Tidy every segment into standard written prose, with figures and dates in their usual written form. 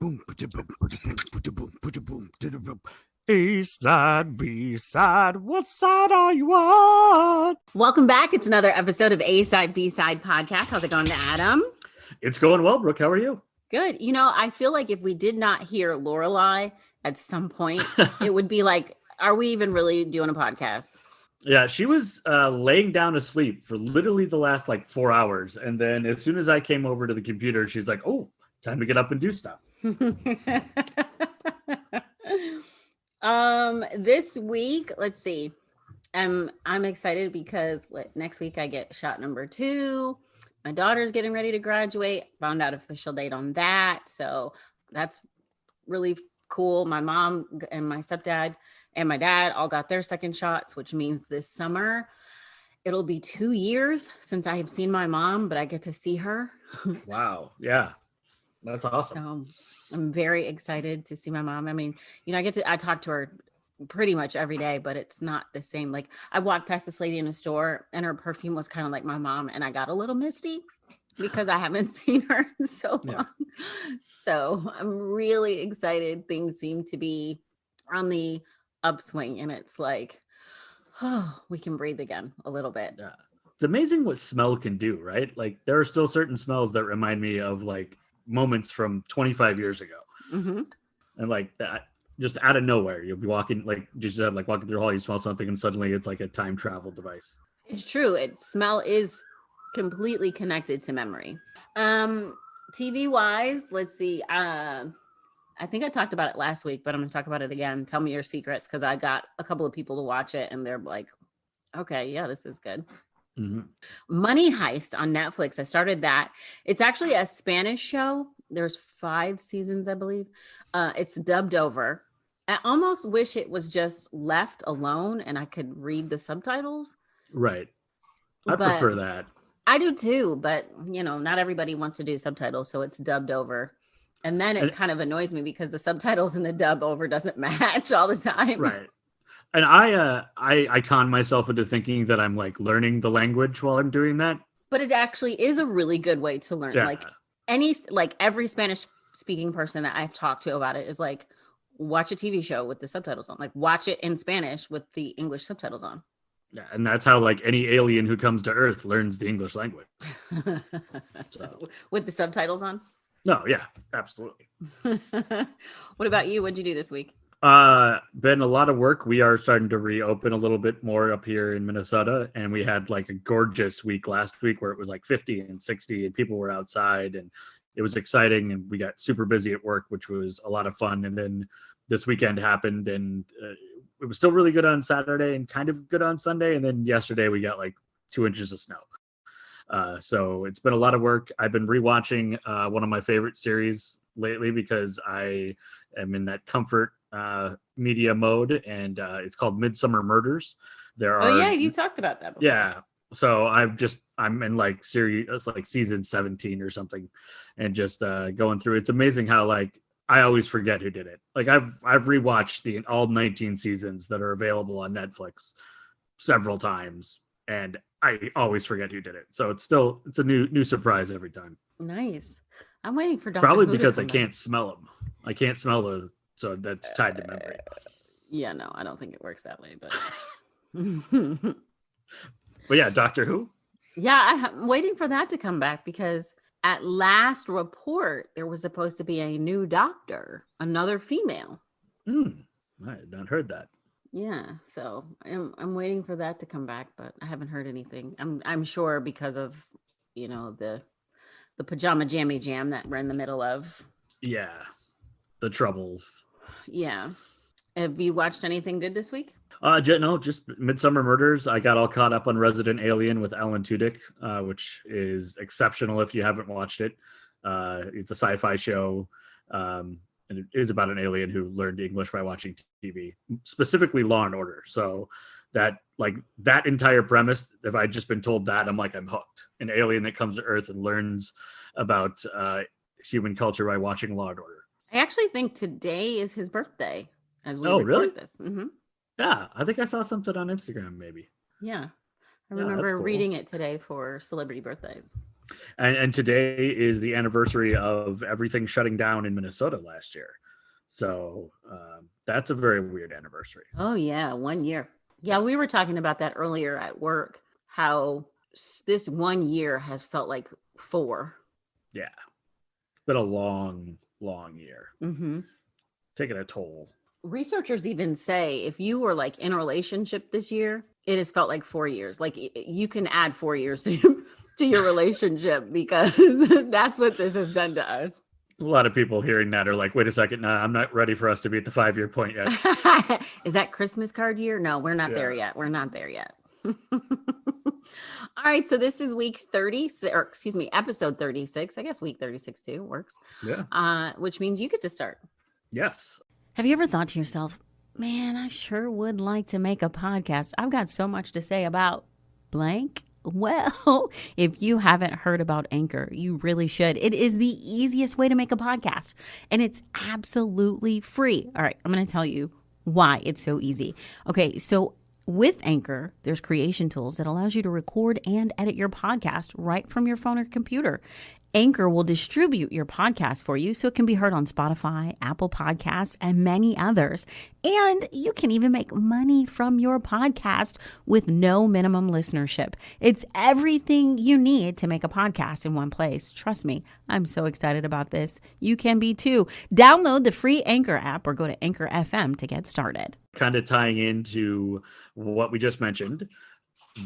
A side, B side, what side are you on? Welcome back. It's another episode of A Side, B Side podcast. How's it going, Adam? It's going well, Brooke. How are you? Good. You know, I feel like if we did not hear Lorelai at some point, it would be like, are we even really doing a podcast? Yeah, she was laying down asleep for literally the last 4 hours. And then as soon as I came over to the computer, she's like, oh, time to get up and do stuff. This week, let's see. I'm excited because next week I get shot number 2. My daughter's getting ready to graduate. Found out official date on that. So that's really cool. My mom and my stepdad and my dad all got their second shots, which means this summer it'll be 2 years since I have seen my mom, but I get to see her. Wow. Yeah. That's awesome. So I'm very excited to see my mom. I mean, you know, I talk to her pretty much every day, but it's not the same. Like I walked past this lady in a store and her perfume was kind of like my mom, and I got a little misty because I haven't seen her in so long. Yeah. So I'm really excited. Things seem to be on the upswing, and it's like, oh, we can breathe again a little bit. Yeah. It's amazing what smell can do, right? Like there are still certain smells that remind me of moments from 25 years ago. Mm-hmm. And like that, just out of nowhere, you'll be walking, walking through a hall, you smell something, and suddenly it's like a time travel device. It's true. Smell is completely connected to memory. TV wise, let's see. I think I talked about it last week, but I'm going to talk about it again. Tell me your secrets, because I got a couple of people to watch it, and they're like, okay, yeah, this is good. Mm-hmm. Money Heist on Netflix. I started that. It's actually a Spanish show. There's 5 seasons, I believe. It's dubbed over. I almost wish it was just left alone and I could read the subtitles. Right. I prefer that. I do too, but you know, not everybody wants to do subtitles, so it's dubbed over. And then it kind of annoys me because the subtitles and the dub over doesn't match all the time. Right. And I con myself into thinking that I'm learning the language while I'm doing that. But it actually is a really good way to learn. Yeah. Every Spanish speaking person that I've talked to about it is like, watch a TV show with the subtitles on. Like watch it in Spanish with the English subtitles on. Yeah, and that's how any alien who comes to Earth learns the English language. So. With the subtitles on? No, yeah, absolutely. What about you? What'd you do this week? Been a lot of work. We are starting to reopen a little bit more up here in Minnesota, and we had a gorgeous week last week where it was 50 and 60 and people were outside, and it was exciting, and we got super busy at work, which was a lot of fun. And then this weekend happened, and it was still really good on Saturday and kind of good on Sunday. And then yesterday we got 2 inches of snow. So it's been a lot of work. I've been rewatching one of my favorite series lately because I am in that comfort media mode, and it's called Midsummer Murders. You talked about that before. Yeah. So I'm in series, it's season 17 or something, and just going through. It's amazing how I always forget who did it. I've rewatched all 19 seasons that are available on Netflix several times, and I always forget who did it. So it's a new surprise every time. Nice. I'm waiting for Dr. Probably Who because to I can't smell them. I can't smell so that's tied to memory. Yeah, no, I don't think it works that way, but. But yeah, Doctor Who. Yeah, I'm waiting for that to come back because at last report, there was supposed to be a new doctor, another female. I had not heard that. Yeah, so I'm waiting for that to come back, but I haven't heard anything. I'm sure because of the pajama jammy jam that we're in the middle of. Yeah, the troubles. Yeah. Have you watched anything good this week? No, just Midsummer Murders. I got all caught up on Resident Alien with Alan Tudyk, which is exceptional if you haven't watched it. It's a sci-fi show, and it is about an alien who learned English by watching TV, specifically Law and Order. So that entire premise, if I'd just been told that, I'm hooked. An alien that comes to Earth and learns about human culture by watching Law and Order. I actually think today is his birthday as we record this. Mm-hmm. Yeah, I think I saw something on Instagram, maybe. Yeah. I remember reading it today for celebrity birthdays. And today is the anniversary of everything shutting down in Minnesota last year. So that's a very weird anniversary. Oh, yeah. 1 year. Yeah. We were talking about that earlier at work, how this 1 year has felt like 4. Yeah. It's been a long, long year. Mm-hmm. Taking a toll. Researchers even say if you were like in a relationship this year, it has felt like 4 years. Like you can add 4 years to your relationship because that's what this has done to us. A lot of people hearing that are like, wait a second, nah, I'm not ready for us to be at the 5-year point yet. Is that Christmas card year? No, we're not there yet. We're not there yet. All right. So this is week 30, or excuse me, episode 36. I guess week 36 too works. Yeah. Which means you get to start. Yes. Have you ever thought to yourself, man, I sure would like to make a podcast. I've got so much to say about blank. Well, if you haven't heard about Anchor, you really should. It is the easiest way to make a podcast, and it's absolutely free. All right, I'm going to tell you why it's so easy. Okay, so with Anchor, there's creation tools that allows you to record and edit your podcast right from your phone or computer. Anchor will distribute your podcast for you so it can be heard on Spotify, Apple Podcasts, and many others. And you can even make money from your podcast with no minimum listenership. It's everything you need to make a podcast in one place. Trust me, I'm so excited about this. You can be too. Download the free Anchor app or go to Anchor FM to get started. Kind of tying into what we just mentioned,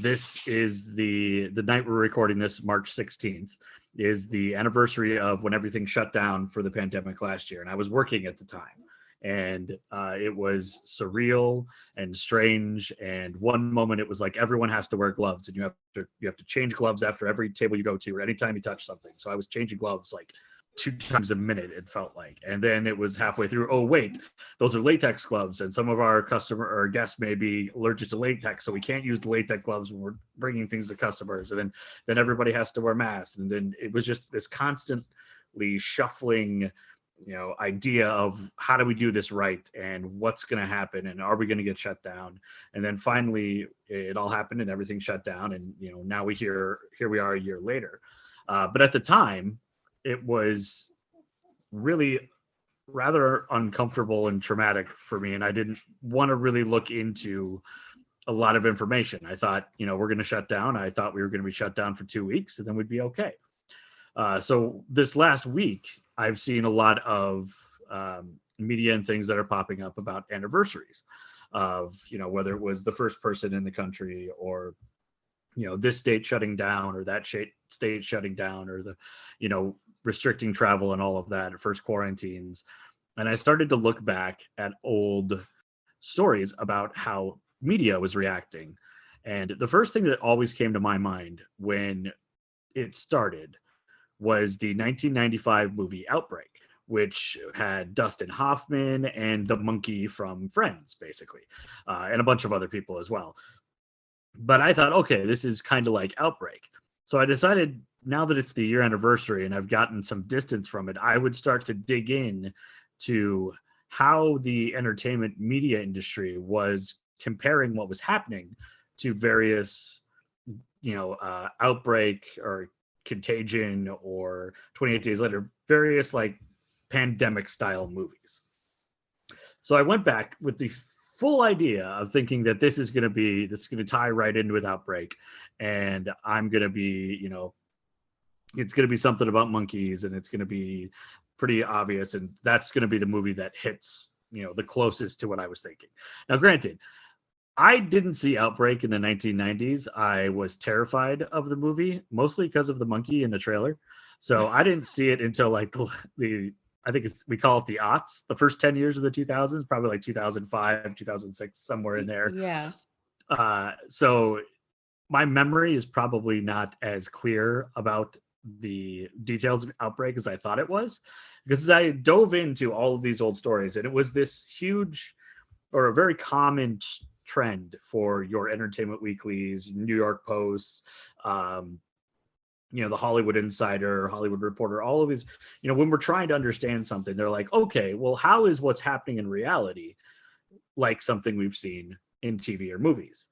this is the night we're recording this, March 16th. Is the anniversary of when everything shut down for the pandemic last year. And I was working at the time. And it was surreal and strange. And one moment it was like everyone has to wear gloves, and you have to change gloves after every table you go to or anytime you touch something. So I was changing gloves like 2 times a minute, it felt like. And then it was halfway through, oh wait, those are latex gloves, and some of our customer or guests may be allergic to latex, so we can't use the latex gloves when we're bringing things to customers. And then everybody has to wear masks. And then it was just this constantly shuffling, idea of how do we do this right, and what's going to happen, and are we going to get shut down? And then finally it all happened and everything shut down. And now here we are a year later. But at the time, it was really rather uncomfortable and traumatic for me. And I didn't want to really look into a lot of information. I thought, we're going to shut down. I thought we were going to be shut down for 2 weeks and then we'd be okay. So this last week, I've seen a lot of media and things that are popping up about anniversaries of, whether it was the first person in the country, or, this state shutting down, or that state shutting down, or the, restricting travel and all of that, first quarantines. And I started to look back at old stories about how media was reacting. And the first thing that always came to my mind when it started was the 1995 movie Outbreak, which had Dustin Hoffman and the monkey from Friends, basically, and a bunch of other people as well. But I thought, okay, this is kind of like Outbreak. So I decided, now that it's the year anniversary and I've gotten some distance from it, I would start to dig in to how the entertainment media industry was comparing what was happening to various, Outbreak or Contagion or 28 Days Later, various like pandemic style movies. So I went back with the full idea of thinking that this is going to tie right in with Outbreak, and I'm going to be, it's going to be something about monkeys, and it's going to be pretty obvious, and that's going to be the movie that hits, the closest to what I was thinking. Now, granted, I didn't see Outbreak in the 1990s. I was terrified of the movie, mostly because of the monkey in the trailer. So I didn't see it until like I think we call it the aughts, the first 10 years of the 2000s, probably like 2005, 2006, somewhere in there. Yeah. So my memory is probably not as clear about the details of Outbreak as I thought it was, because I dove into all of these old stories, and it was this huge, or a very common trend for your Entertainment Weeklies, New York Post, the Hollywood Insider, Hollywood Reporter, all of these, when we're trying to understand something, they're like, okay, well, how is what's happening in reality like something we've seen in TV or movies?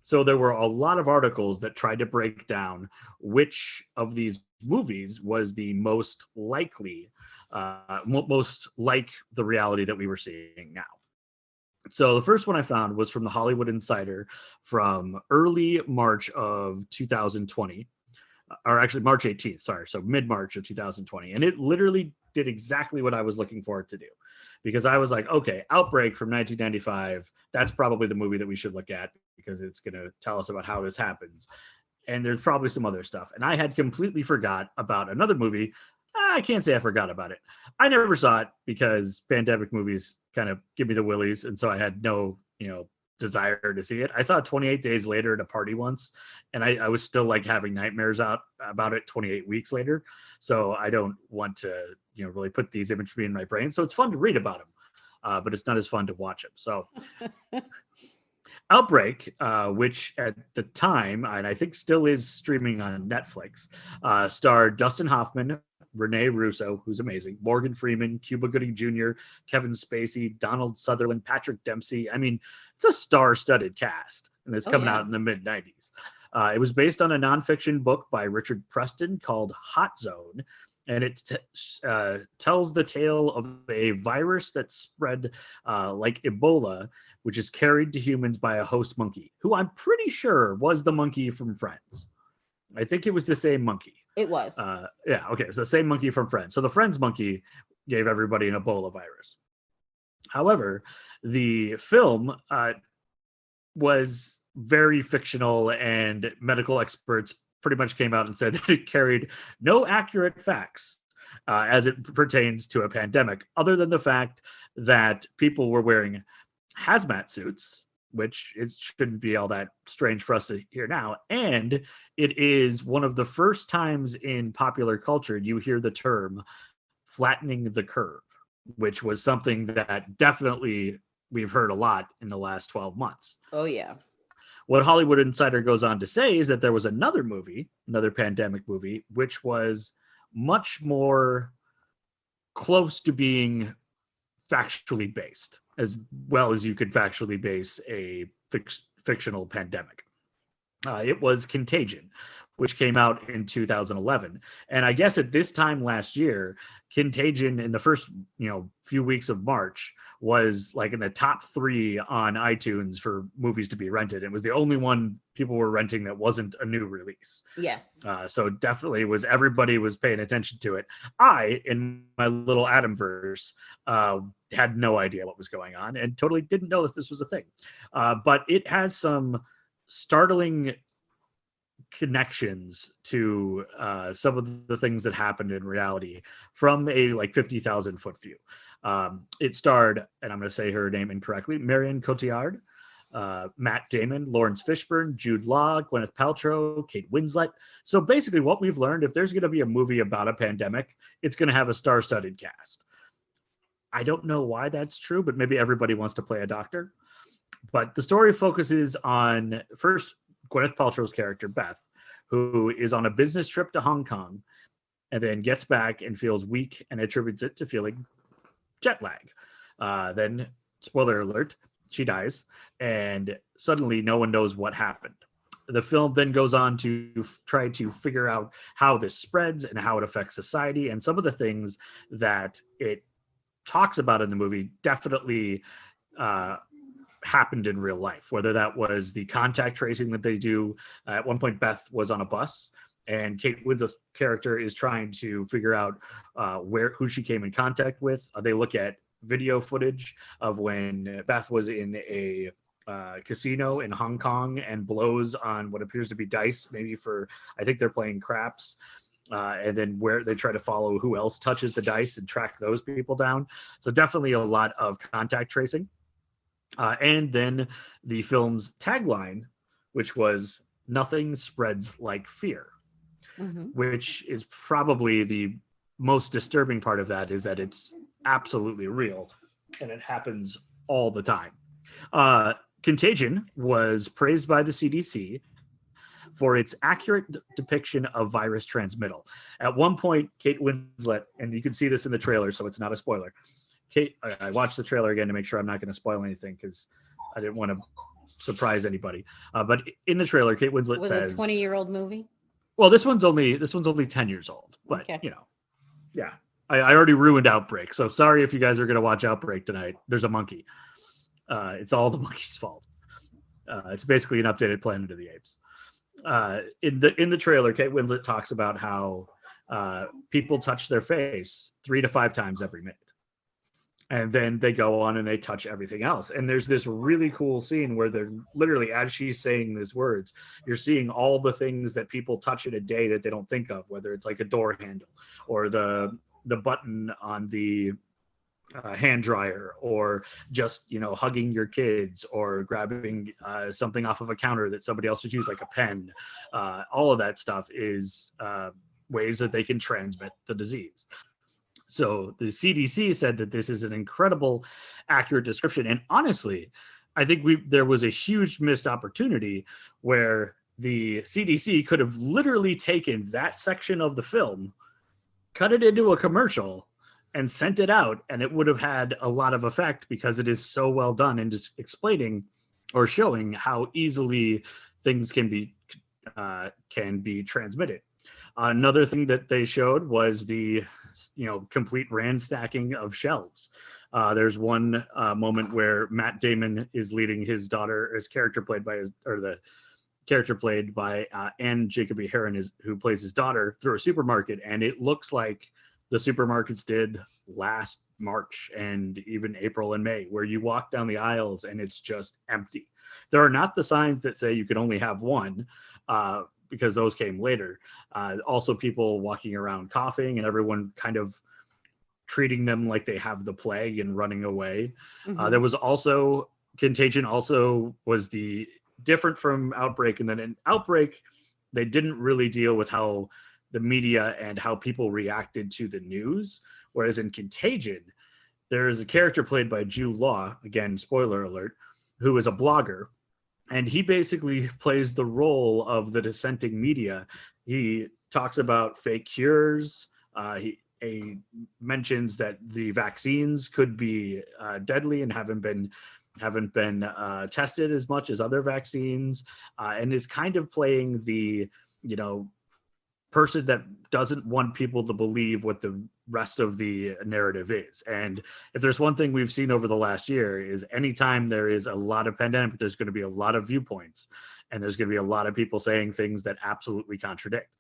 So there were a lot of articles that tried to break down which of these movies was the most likely, most like the reality that we were seeing now. So the first one I found was from the Hollywood Insider from early March of 2020, or actually March 18th, sorry. So mid-March of 2020. And it literally did exactly what I was looking for it to do. Because I was like, okay, Outbreak from 1995, that's probably the movie that we should look at because it's going to tell us about how this happens. And there's probably some other stuff. And I had completely forgot about another movie. I can't say I forgot about it. I never saw it because pandemic movies kind of give me the willies. And so I had no, desire to see it. I saw it 28 days later at a party once, and I was still like having nightmares about it 28 weeks later. So I don't want to, really put these imagery in my brain. So it's fun to read about them, but it's not as fun to watch them. So Outbreak, which at the time, and I think still is streaming on Netflix, starred Dustin Hoffman, Rene Russo, who's amazing, Morgan Freeman, Cuba Gooding Jr., Kevin Spacey, Donald Sutherland, Patrick Dempsey. I mean, it's a star-studded cast, and it's coming out in the mid-90s. It was based on a nonfiction book by Richard Preston called Hot Zone, and it tells the tale of a virus that spread like Ebola, which is carried to humans by a host monkey, who I'm pretty sure was the monkey from Friends. I think it was the same monkey. It was. Yeah, okay. It's the same monkey from Friends. So the Friends monkey gave everybody an Ebola virus. However, the film was very fictional, and medical experts pretty much came out and said that it carried no accurate facts as it pertains to a pandemic, other than the fact that people were wearing hazmat suits, which shouldn't be all that strange for us to hear now. And it is one of the first times in popular culture you hear the term flattening the curve, which was something that definitely we've heard a lot in the last 12 months. Oh, yeah. What Hollywood Insider goes on to say is that there was another pandemic movie, which was much more close to being factually based, as well as you could factually base a fictional pandemic. It was Contagion, which came out in 2011. And I guess at this time last year, Contagion in the first, few weeks of March was like in the top 3 on iTunes for movies to be rented. It was the only one people were renting that wasn't a new release. Yes. So definitely everybody was paying attention to it. I, in my little Adamverse, had no idea what was going on and totally didn't know that this was a thing. But it has some startling connections to some of the things that happened in reality from a 50,000 foot view. It starred, and I'm going to say her name incorrectly, Marion Cotillard, Matt Damon, Lawrence Fishburne, Jude Law, Gwyneth Paltrow, Kate Winslet. So basically what we've learned, if there's going to be a movie about a pandemic, it's going to have a star-studded cast. I don't know why that's true, but maybe everybody wants to play a doctor. But the story focuses on, first, Gwyneth Paltrow's character, Beth, who is on a business trip to Hong Kong and then gets back and feels weak and attributes it to feeling jet lag. Then, spoiler alert, she dies, and suddenly no one knows what happened. The film then goes on to try to figure out how this spreads and how it affects society, and some of the things that it talks about in the movie definitely happened in real life, whether that was the contact tracing that they do. At one point, Beth was on a bus, and Kate Winslet's character is trying to figure out who she came in contact with. They look at video footage of when Beth was in a casino in Hong Kong and blows on what appears to be dice, maybe I think they're playing craps. And then where they try to follow who else touches the dice and track those people down. So definitely a lot of contact tracing. And then the film's tagline, which was "Nothing spreads like fear," which is probably the most disturbing part of that, is that it's absolutely real and it happens all the time. Contagion was praised by the CDC for its accurate depiction of virus transmittal. At one point, Kate Winslet, and you can see this in the trailer, so it's not a spoiler. I watched the trailer again to make sure I'm not going to spoil anything because I didn't want to surprise anybody. But in the trailer, Kate Winslet says, "A 20-year-old movie." Well, this one's only 10 years old, but Okay. yeah. I already ruined Outbreak, so sorry if you guys are going to watch Outbreak tonight. There's a monkey. It's all the monkey's fault. It's basically an updated Planet of the Apes. In the trailer, Kate Winslet talks about how people touch their face 3 to 5 times every minute. And then they go on and they touch everything else. And there's this really cool scene where they're literally, as she's saying these words, you're seeing all the things that people touch in a day that they don't think of, whether it's like a door handle or the button on the hand dryer, or just, hugging your kids, or grabbing something off of a counter that somebody else would use, like a pen. All of that stuff is ways that they can transmit the disease. So the CDC said that this is an incredible, accurate description. And honestly, I think there was a huge missed opportunity where the CDC could have literally taken that section of the film, cut it into a commercial, and sent it out, and it would have had a lot of effect, because it is so well done in just explaining or showing how easily things can be transmitted. Another thing that they showed was the complete ransacking of shelves. There's one moment where Matt Damon is leading his daughter, his character played by Ann Jacoby Heron, who plays his daughter, through a supermarket, and it looks like the supermarkets did last March and even April and May, where you walk down the aisles and it's just empty. There are not the signs that say you can only have one, because those came later. Also, people walking around coughing, and everyone kind of treating them like they have the plague and running away. Mm-hmm. There was also Contagion. Also was the different from Outbreak, and then in Outbreak, they didn't really deal with how the media and how people reacted to the news. Whereas in Contagion, there is a character played by Jude Law, again, spoiler alert, who is a blogger. And he basically plays the role of the dissenting media. He talks about fake cures. He mentions that the vaccines could be deadly and haven't been tested as much as other vaccines, and is kind of playing the person that doesn't want people to believe what the rest of the narrative is. And if there's one thing we've seen over the last year, is anytime there is a lot of pandemic, there's going to be a lot of viewpoints, and there's going to be a lot of people saying things that absolutely contradict.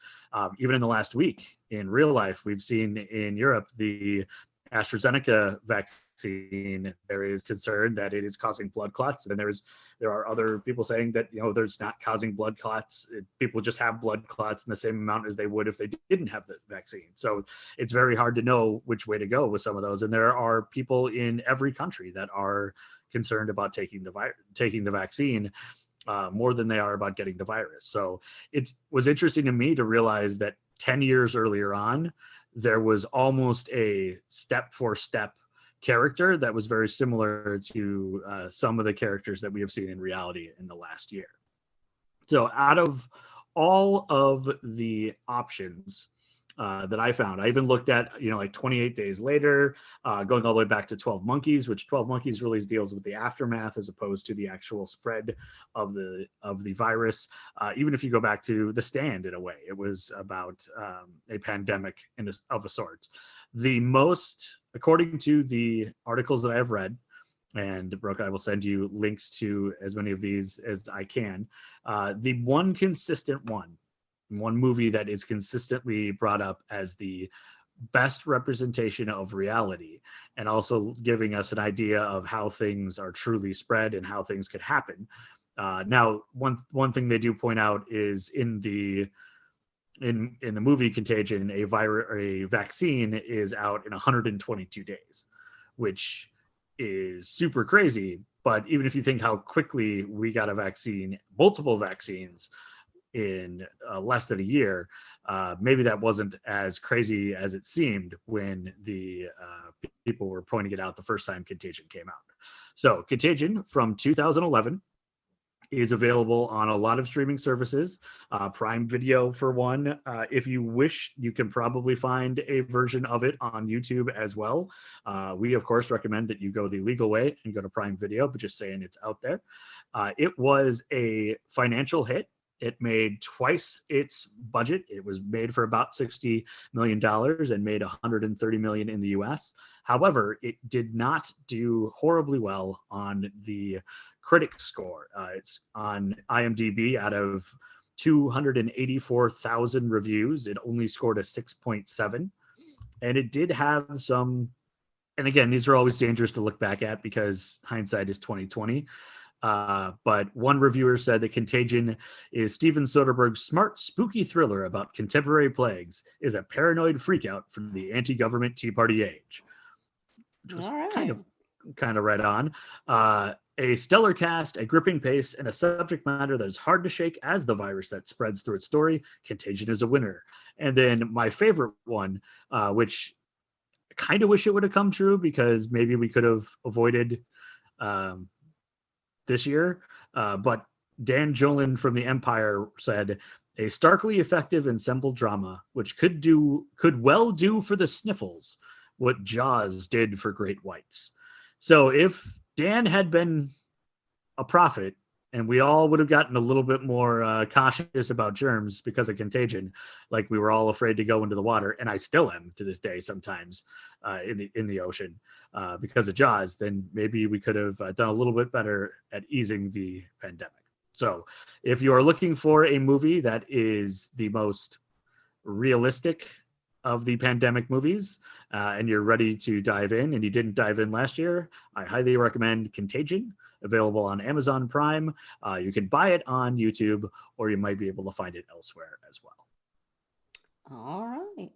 Even in the last week, in real life, we've seen in Europe the AstraZeneca vaccine, there is concern that it is causing blood clots, and there are other people saying that there's not causing blood clots. People just have blood clots in the same amount as they would if they didn't have the vaccine. So it's very hard to know which way to go with some of those. And there are people in every country that are concerned about taking the vaccine more than they are about getting the virus. So it was interesting to me to realize that 10 years earlier on, there was almost a step-for-step character that was very similar to some of the characters that we have seen in reality in the last year. So out of all of the options that I found, I even looked at, like 28 Days Later, going all the way back to 12 Monkeys, which 12 Monkeys really deals with the aftermath as opposed to the actual spread of the virus. Even if you go back to The Stand, in a way, it was about a pandemic of a sort. The most, according to the articles that I have read, and Brooke, I will send you links to as many of these as I can, the one consistent one movie that is consistently brought up as the best representation of reality, and also giving us an idea of how things are truly spread and how things could happen. Now, one thing they do point out is in the movie Contagion, a vaccine is out in 122 days, which is super crazy. But even if you think how quickly we got a vaccine, multiple vaccines, in less than a year, maybe that wasn't as crazy as it seemed when the people were pointing it out the first time Contagion came out. So Contagion from 2011 is available on a lot of streaming services, Prime Video for one. If you wish, you can probably find a version of it on YouTube as well. We, of course, recommend that you go the legal way and go to Prime Video, but just saying it's out there. It was a financial hit. It made twice its budget. It was made for about $60 million and made $130 million in the US. However, it did not do horribly well on the critic score. It's on IMDb. Out of 284,000 reviews, it only scored a 6.7. And it did have some, and again, these are always dangerous to look back at because hindsight is 2020. But one reviewer said that Contagion is Steven Soderbergh's smart, spooky thriller about contemporary plagues, is a paranoid freakout from the anti-government Tea Party age. All right. Kind of right on. A stellar cast, a gripping pace, and a subject matter that is hard to shake as the virus that spreads through its story. Contagion is a winner. And then my favorite one, which I kind of wish it would have come true because maybe we could have avoided this year, but Dan Jolin from the Empire said, a starkly effective ensemble drama which could well do for the sniffles what Jaws did for Great Whites. So if Dan had been a prophet and we all would have gotten a little bit more cautious about germs because of Contagion, like we were all afraid to go into the water, and I still am to this day sometimes in the ocean because of Jaws, then maybe we could have done a little bit better at easing the pandemic. So if you are looking for a movie that is the most realistic of the pandemic movies and you're ready to dive in and you didn't dive in last year, I highly recommend Contagion, available on Amazon Prime. You can buy it on YouTube, or you might be able to find it elsewhere as well. All right.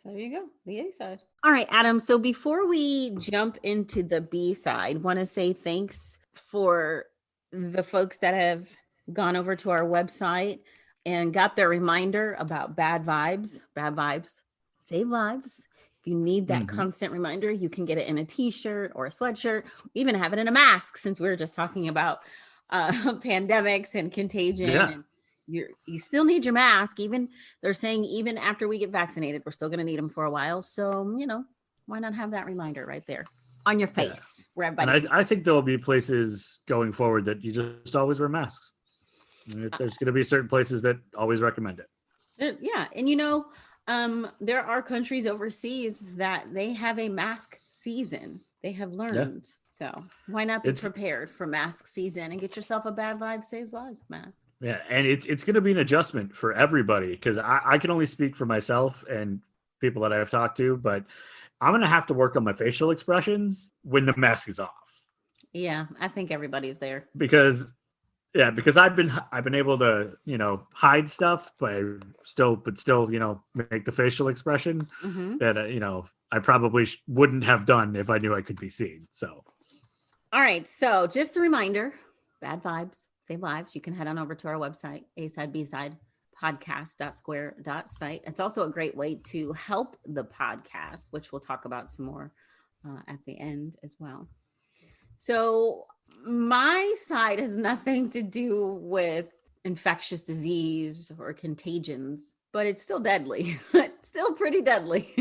So there you go, the A side. All right, Adam. So before we jump into the B side, want to say thanks for the folks that have gone over to our website and got their reminder about bad vibes. Bad vibes save lives. If you need that constant reminder, you can get it in a t-shirt or a sweatshirt, even have it in a mask, since we were just talking about pandemics and contagion. Yeah. And you still need your mask. Even they're saying even after we get vaccinated, we're still going to need them for a while. So, why not have that reminder right there on your face? Where everybody I think there will be places going forward that you just always wear masks. There's going to be certain places that always recommend it. Yeah. And there are countries overseas that they have a mask season. They have learned. Yeah. So why not be prepared for mask season and get yourself a bad vibe saves lives mask? Yeah. And it's going to be an adjustment for everybody, because I can only speak for myself and people that I've talked to, but I'm going to have to work on my facial expressions when the mask is off. Yeah. I think everybody's there. Because I've been able to, hide stuff, but still, make the facial expression that, I probably wouldn't have done if I knew I could be seen. So. All right. So just a reminder, bad vibes save lives. You can head on over to our website, A-Side, B-Side, podcast.square.site. It's also a great way to help the podcast, which we'll talk about some more at the end as well. So my side has nothing to do with infectious disease or contagions, but it's still deadly. It's still pretty deadly.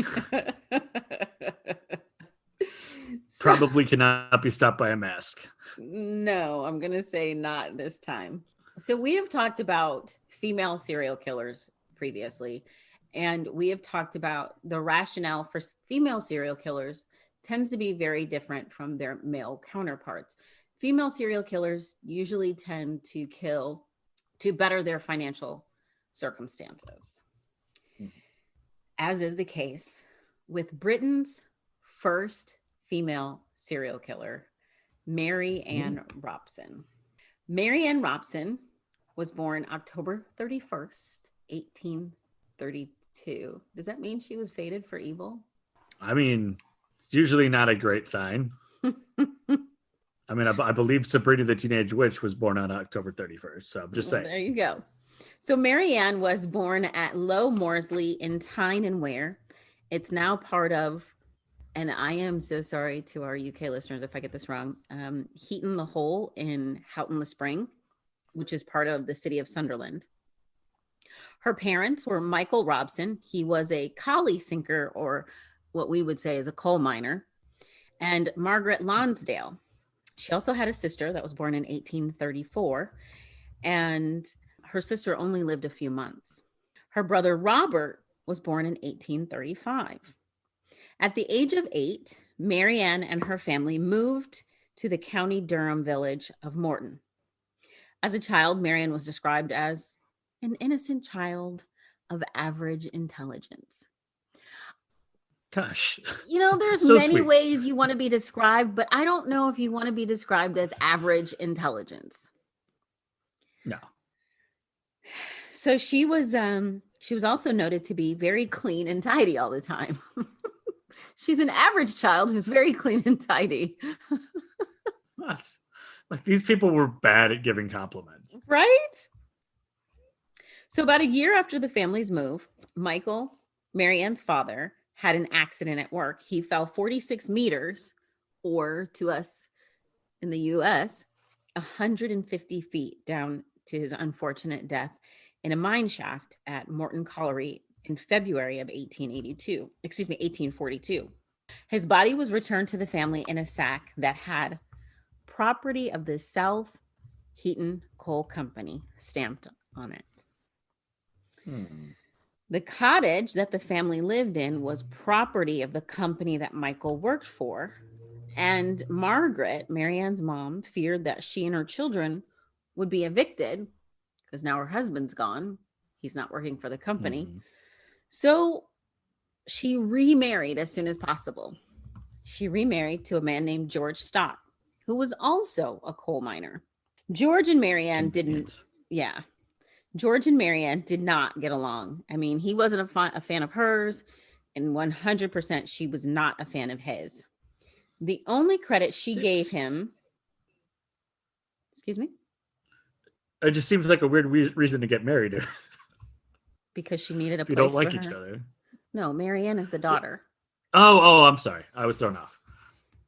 Probably cannot be stopped by a mask. No, I'm going to say not this time. So we have talked about female serial killers previously, and we have talked about the rationale for female serial killers tends to be very different from their male counterparts. Female serial killers usually tend to kill to better their financial circumstances, as is the case with Britain's first female serial killer, Mary Ann Robson. Mary Ann Robson was born October 31st, 1832. Does that mean she was fated for evil? I mean, it's usually not a great sign. I mean, I believe Sabrina the Teenage Witch was born on October 31st. So I'm just saying. There you go. So Mary Ann was born at Low Morsley in Tyne and Wear. It's now part of, and I am so sorry to our UK listeners if I get this wrong, Heaton the Hole in Houghton le Spring. which is part of the city of Sunderland. Her parents were Michael Robson. He was a collie sinker, or what we would say is a coal miner, and Margaret Lonsdale. She also had a sister that was born in 1834, and her sister only lived a few months. Her brother Robert was born in 1835. At the age of 8, Mary Ann and her family moved to the County Durham village of Morton. As a child, Mary Ann was described as an innocent child of average intelligence. Gosh. There's So many sweet. ways you want to be described, but I don't know if you want to be described as average intelligence. No. So she was also noted to be very clean and tidy all the time. She's an average child who's very clean and tidy. Like, these people were bad at giving compliments. Right? So about a year after the family's move, Michael, Mary Ann's father, had an accident at work. He fell 46 meters, or to us in the US, 150 feet down to his unfortunate death in a mine shaft at Morton Colliery in February of 1842. His body was returned to the family in a sack that had property of the South Heaton Coal Company stamped on it. The cottage that the family lived in was property of the company that Michael worked for. And Margaret, Mary Ann's mom, feared that she and her children would be evicted because now her husband's gone. He's not working for the company. So she remarried as soon as possible. She remarried to a man named George Stott, who was also a coal miner. George and Mary Ann George and Mary Ann did not get along. I mean, he wasn't a fan of hers, and 100% she was not a fan of his. The only credit she gave him... Excuse me? It just seems like a weird reason to get married. Because she needed a place you don't like for each her. other. No, Mary Ann is the daughter. Oh, I'm sorry. I was thrown off.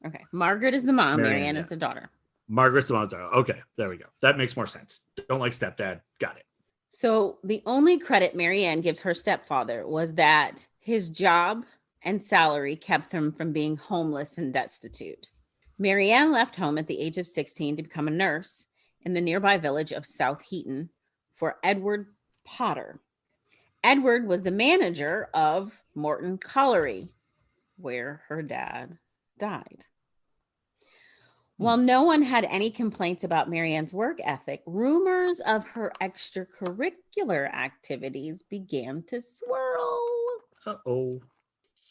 Okay. Margaret is the mom. Mary Ann is the daughter. Margaret's the mom. Okay, there we go. That makes more sense. Don't like stepdad. Got it. So the only credit Mary Ann gives her stepfather was that his job and salary kept him from being homeless and destitute. Mary Ann left home at the age of 16 to become a nurse in the nearby village of South Heaton for Edward Potter. Edward was the manager of Morton Colliery, where her dad died. While no one had any complaints about Mary Ann's work ethic, rumors of her extracurricular activities began to swirl. Uh-oh.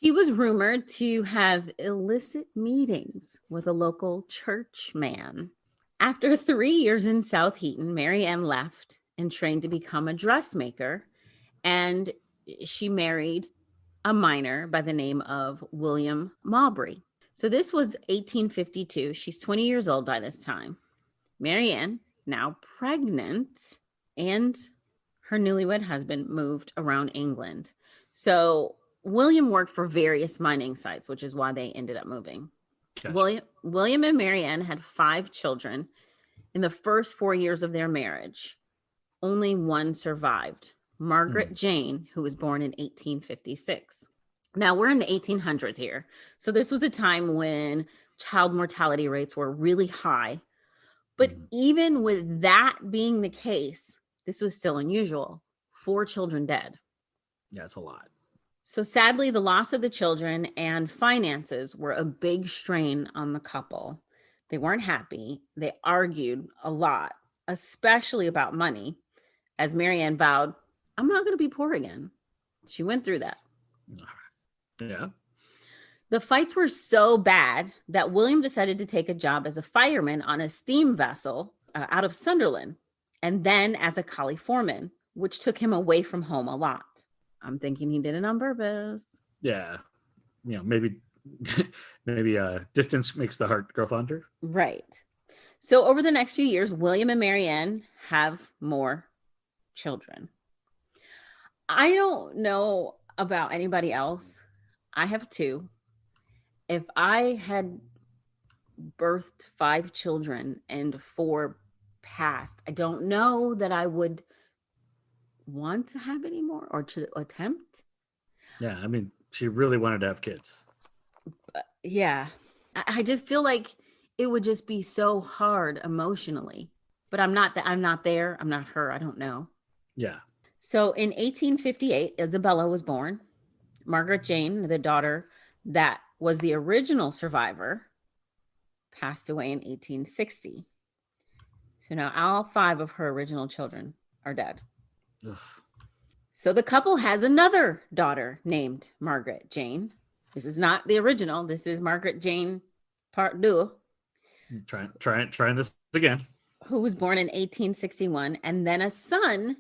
She was rumored to have illicit meetings with a local churchman. After 3 years in South Heaton, Mary Ann left and trained to become a dressmaker, and she married a miner by the name of William Mowbray. So this was 1852. She's 20 years old by this time. Mary Ann, now pregnant, and her newlywed husband moved around England. So William worked for various mining sites, which is why they ended up moving. Gotcha. William and Mary Ann had 5 children. In the first 4 years of their marriage, only one survived, Margaret Jane, who was born in 1856. Now, we're in the 1800s here. So this was a time when child mortality rates were really high. But even with that being the case, this was still unusual. 4 children dead. Yeah, it's a lot. So sadly, the loss of the children and finances were a big strain on the couple. They weren't happy. They argued a lot, especially about money. As Mary Ann vowed, I'm not going to be poor again. She went through that. Yeah. The fights were so bad that William decided to take a job as a fireman on a steam vessel out of Sunderland, and then as a collie foreman, which took him away from home a lot. I'm thinking he did it on purpose. Yeah. Maybe distance makes the heart grow fonder. Right. So over the next few years, William and Mary Ann have more children. I don't know about anybody else. I have 2. If I had birthed 5 children and 4 passed. I don't know that I would want to have any more or to attempt. Yeah, I mean, she really wanted to have kids. Yeah. I just feel like it would just be so hard emotionally. But I'm not that I'm not there. I'm not her. I don't know. Yeah. So in 1858, Isabella was born. Margaret Jane, the daughter that was the original survivor, passed away in 1860. So now all 5 of her original children are dead. Ugh. So the couple has another daughter named Margaret Jane. This is not the original. This is Margaret Jane Part 2. Trying this again. Who was born in 1861, and then a son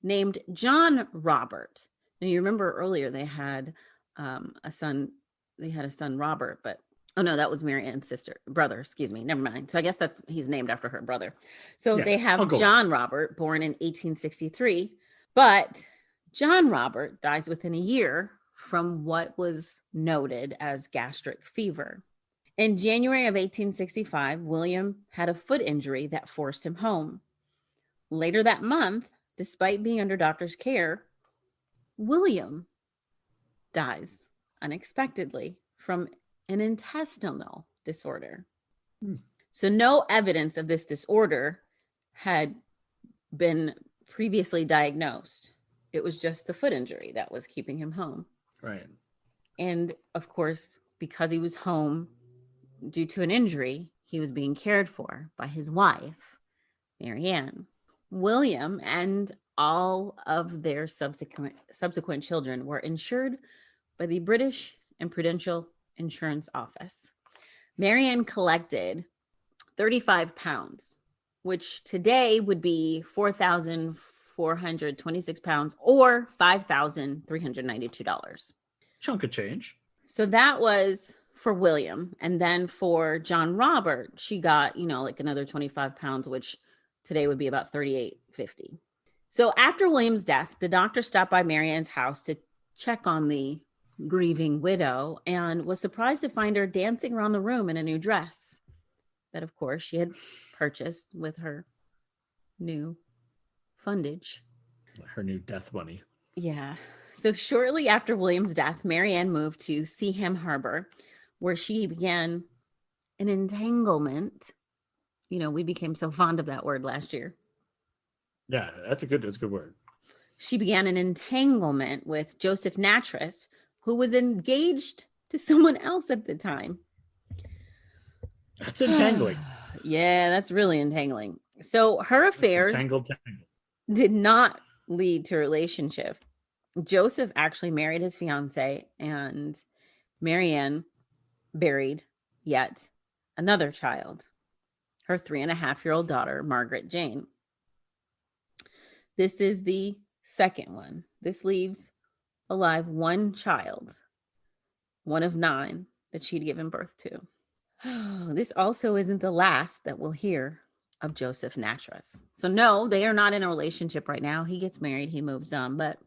named John Robert. Now you remember earlier they had a son. They had a son Robert, but oh no, that was Mary Ann's brother. Excuse me. Never mind. So I guess he's named after her brother. So they have John Robert, born in 1863, but John Robert dies within a year from what was noted as gastric fever. In January of 1865, William had a foot injury that forced him home. Later that month, despite being under doctor's care, William dies unexpectedly from an intestinal disorder. So no evidence of this disorder had been previously diagnosed. It was just the foot injury that was keeping him home. Right. And of course, because he was home due to an injury, he was being cared for by his wife, Mary Ann. William and all of their subsequent children were insured by the British and Prudential Insurance Office. Mary Ann collected 35 pounds, which today would be 4,426 pounds or $5,392. Chunk of change. So that was for William. And then for John Robert, she got, like another 25 pounds, which today would be about $38.50. So after William's death, the doctor stopped by Mary Ann's house to check on the grieving widow and was surprised to find her dancing around the room in a new dress that, of course, she had purchased with her new fundage. Her new death money. Yeah. So shortly after William's death, Mary Ann moved to Seaham Harbor, where she began an entanglement. We became so fond of that word last year. Yeah, that's a good word. She began an entanglement with Joseph Nattrass, who was engaged to someone else at the time. That's entangling. Yeah, that's really entangling. So her affair did not lead to a relationship. Joseph actually married his fiance, and Mary Ann buried yet another child, her 3.5-year-old daughter, Margaret Jane. This is the second one. This leaves alive one child, one of 9 that she'd given birth to. This also isn't the last that we'll hear of Joseph Nattrass. So no, they are not in a relationship right now. He gets married, he moves on, but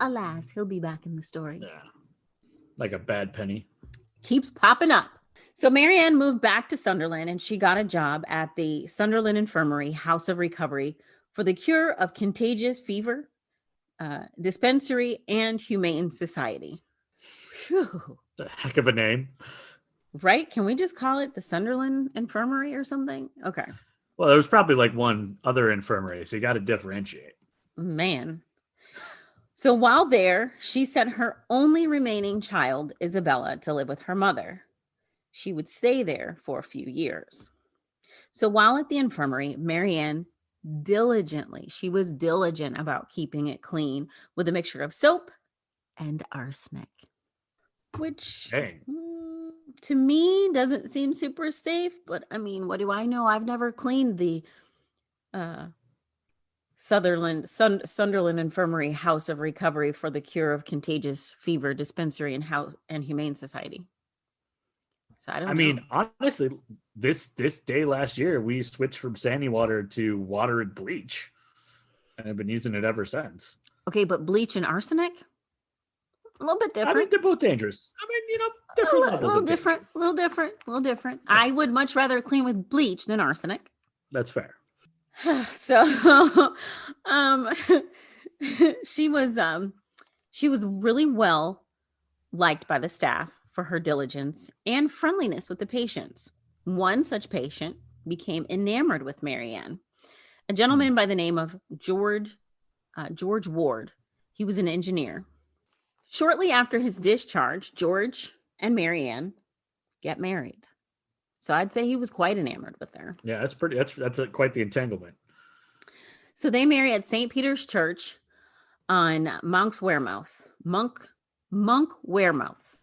alas, he'll be back in the story. Yeah. Like a bad penny. Keeps popping up. So Mary Ann moved back to Sunderland, and she got a job at the Sunderland Infirmary House of Recovery for the cure of contagious fever, dispensary, and humane society. Whew. The heck of a name. Right? Can we just call it the Sunderland Infirmary or something? Okay. Well, there was probably like one other infirmary, so you got to differentiate. Man. So while there, she sent her only remaining child, Isabella, to live with her mother. She would stay there for a few years. So while at the infirmary, Mary Ann she was diligent about keeping it clean with a mixture of soap and arsenic, which to me doesn't seem super safe. But I mean, what do I know? I've never cleaned the Sunderland Infirmary House of Recovery for the Cure of Contagious Fever Dispensary and Humane Society. So I mean, honestly, this day last year, we switched from sandy water to water and bleach, and I've been using it ever since. Okay, but bleach and arsenic? A little bit different. I mean, they're both dangerous. I mean, different levels. A little different. I would much rather clean with bleach than arsenic. That's fair. So um she was she was really well liked by the staff for her diligence and friendliness with the patients. One such patient became enamored with Marianne, a Hmm. gentleman by the name of George Ward. He was an engineer. Shortly after his discharge, George and Marianne get married. So I'd say he was quite enamored with her. Yeah, that's pretty. Quite the entanglement. So they marry at St. Peter's Church on Monk's Wearmouth. Monk Wearmouth.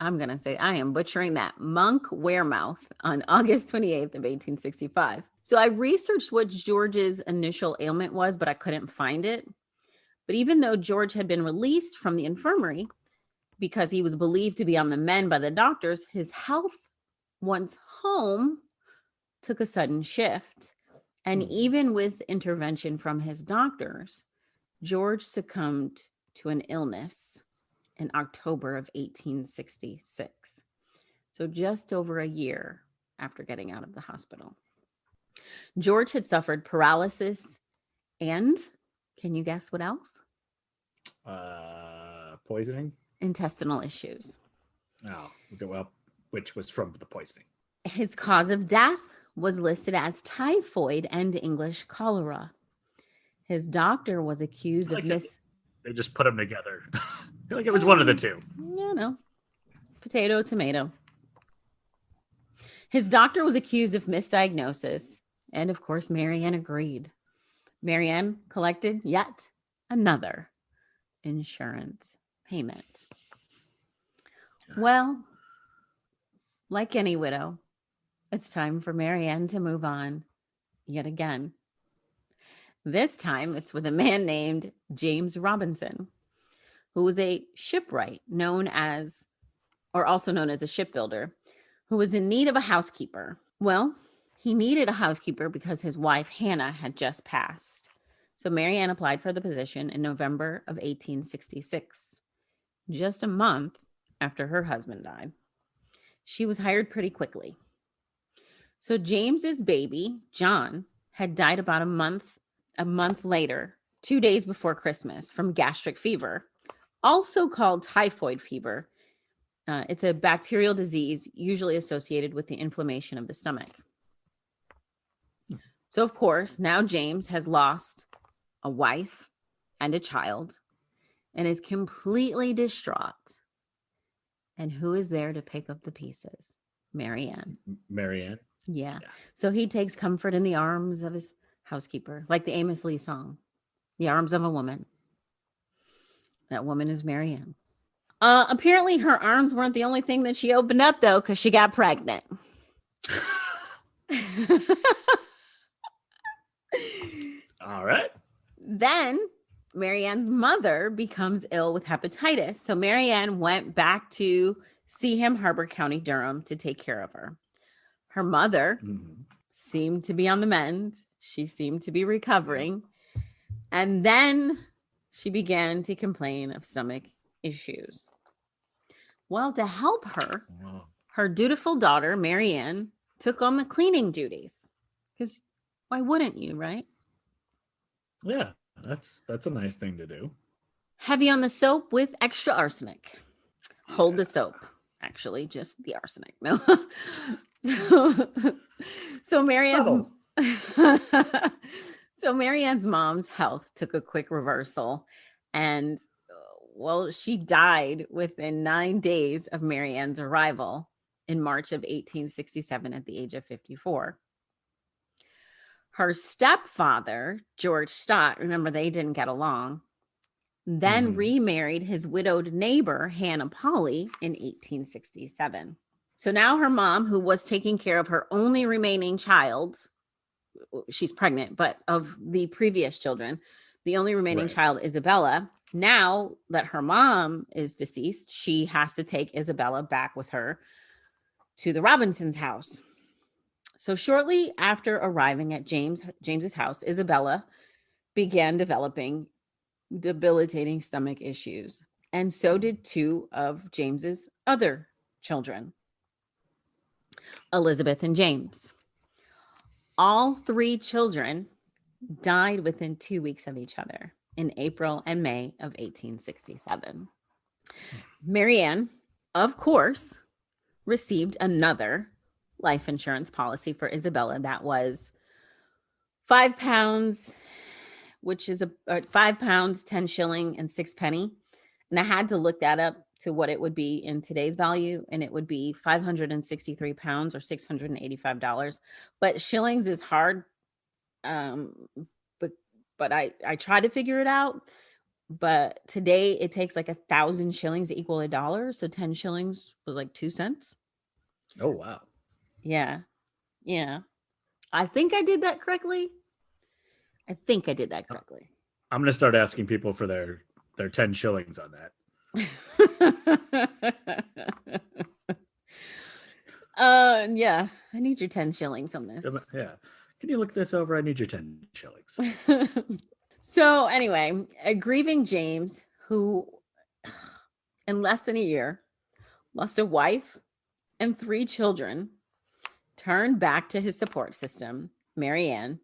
I'm going to say I am butchering that. Monk Wearmouth on August 28th of 1865. So I researched what George's initial ailment was, but I couldn't find it. But even though George had been released from the infirmary because he was believed to be on the mend by the doctors, his health once home took a sudden shift. And even with intervention from his doctors, George succumbed to an illness in October of 1866. So just over a year after getting out of the hospital. George had suffered paralysis and, can you guess what else? Poisoning. Intestinal issues. Oh, well, which was from the poisoning. His cause of death was listed as typhoid and English cholera. His doctor was accused of They just put them together. I feel like it was one of the two. Yeah, no. Potato, tomato. His doctor was accused of misdiagnosis, and of course, Marianne agreed. Marianne collected yet another insurance payment. Well, like any widow, it's time for Marianne to move on yet again. This time, it's with a man named James Robinson, who was a shipwright also known as a shipbuilder, who was in need of a housekeeper. Well, he needed a housekeeper because his wife, Hannah, had just passed. So Marianne applied for the position in November of 1866, just a month after her husband died. She was hired pretty quickly. So James's baby, John, had died about a month later, 2 days before Christmas, from gastric fever, also called typhoid fever. It's a bacterial disease usually associated with the inflammation of the stomach. So, of course, now James has lost a wife and a child and is completely distraught. And who is there to pick up the pieces? Marianne. Marianne. Yeah. So he takes comfort in the arms of his housekeeper, like the Amos Lee song, The Arms of a Woman. That woman is Marianne. Apparently her arms weren't the only thing that she opened up, though, because she got pregnant. All right. Then Marianne's mother becomes ill with hepatitis. So Marianne went back to Seaham Harbor County, Durham, to take care of her. Her mother seemed to be on the mend. She seemed to be recovering. And then she began to complain of stomach issues. Well, to help her, her dutiful daughter, Marianne, took on the cleaning duties. Because why wouldn't you, right? Yeah, that's a nice thing to do. Heavy on the soap with extra arsenic. Hold the soap, actually, just the arsenic. No. So Marianne's mom's health took a quick reversal, and she died within 9 days of Marianne's arrival in March of 1867 at the age of 54. Her stepfather, George Stott, remember they didn't get along, then remarried his widowed neighbor, Hannah Polly, in 1867. So now her mom, who was taking care of her only remaining child, she's pregnant, but of the previous children, the only remaining child, Isabella, now that her mom is deceased, she has to take Isabella back with her to the Robinsons' house. So shortly after arriving at James's house, Isabella began developing debilitating stomach issues. And so did two of James's other children, Elizabeth and James. All three children died within 2 weeks of each other in April and May of 1867. Mary Ann, of course, received another life insurance policy for Isabella that was £5, which is £5, 10 shilling and 6 penny. And I had to look that up to what it would be in today's value, and it would be £563 or $685. But shillings is hard, but I tried to figure it out. But today it takes like 1,000 shillings to equal $1, so 10 shillings was like 2 cents. Oh wow! Yeah. I think I did that correctly. I'm gonna start asking people for their 10 shillings on that. Yeah, I need your 10 shillings on this. Yeah, can you look this over? I need your 10 shillings. So anyway, a grieving James, who in less than a year lost a wife and 3 children, turned back to his support system, Mary Ann,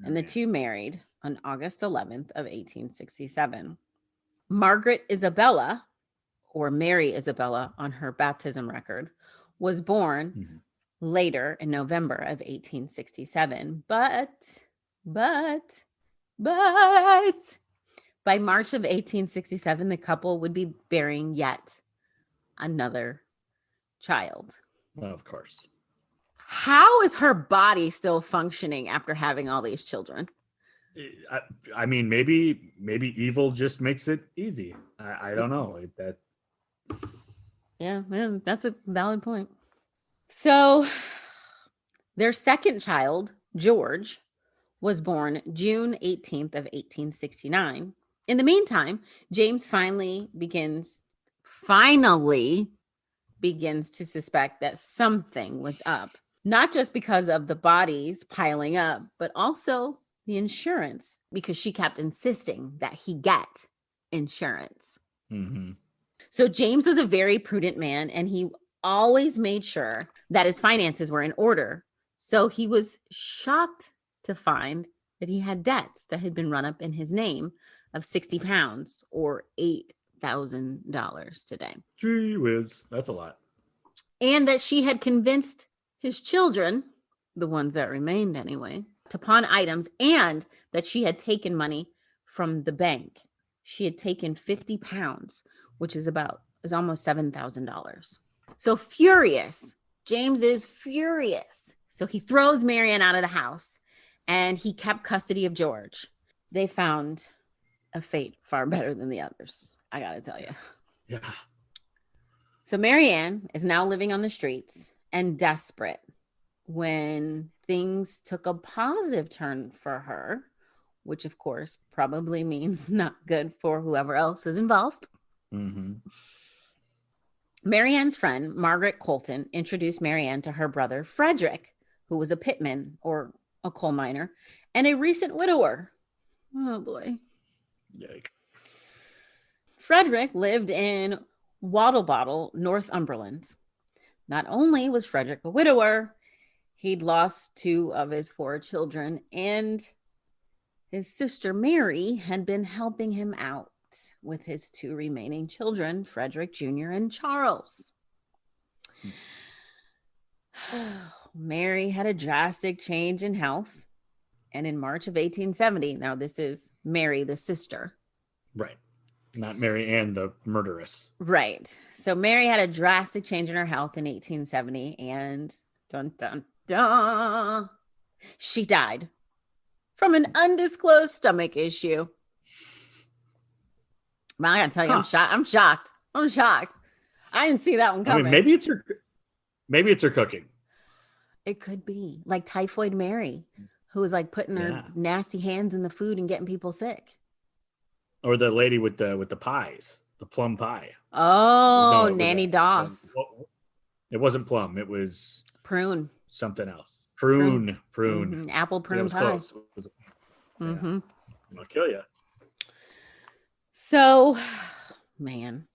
and the two married on August 11th of 1867. Margaret Isabella, or Mary Isabella on her baptism record, was born later in November of 1867. But by March of 1867, the couple would be bearing yet another child. Well, of course. How is her body still functioning after having all these children? I mean, maybe evil just makes it easy. I don't know. Yeah, man, that's a valid point. So their second child, George, was born June 18th of 1869. In the meantime, James finally begins to suspect that something was up, not just because of the bodies piling up, but also the insurance, because she kept insisting that he get insurance. Mm-hmm. So James was a very prudent man, and he always made sure that his finances were in order. So he was shocked to find that he had debts that had been run up in his name of £60 or $8,000 today. Gee whiz, that's a lot. And that she had convinced his children, the ones that remained anyway, to pawn items, and that she had taken money from the bank. She had taken £50, which is almost $7,000. So furious. James is furious. So he throws Mary Ann out of the house, and he kept custody of George. They found a fate far better than the others, I gotta tell you. Yeah. So Mary Ann is now living on the streets and desperate when things took a positive turn for her, which of course probably means not good for whoever else is involved. Mm-hmm. Mary Ann's friend, Margaret Colton, introduced Mary Ann to her brother, Frederick, who was a pitman or a coal miner and a recent widower. Oh boy. Yikes. Frederick lived in Wattlebottle, Northumberland. Not only was Frederick a widower, he'd lost 2 of his 4 children, and his sister Mary had been helping him out with his 2 remaining children, Frederick Jr. and Charles. Mary had a drastic change in health, and in March of 1870, now this is Mary, the sister. Right. Not Mary Ann, the murderess. Right. So Mary had a drastic change in her health in 1870, and dun, dun, dun, she died from an undisclosed stomach issue. Well, I gotta tell you, I'm shocked. I didn't see that one coming. I mean, maybe it's her cooking. It could be like Typhoid Mary, who was like putting her nasty hands in the food and getting people sick. Or the lady with the pies, the plum pie. Oh, no, Nanny Doss. It wasn't plum. It was prune. Something else. Prune. Mm-hmm. Apple prune pie. Close. Mm-hmm. I'll kill you. So, man.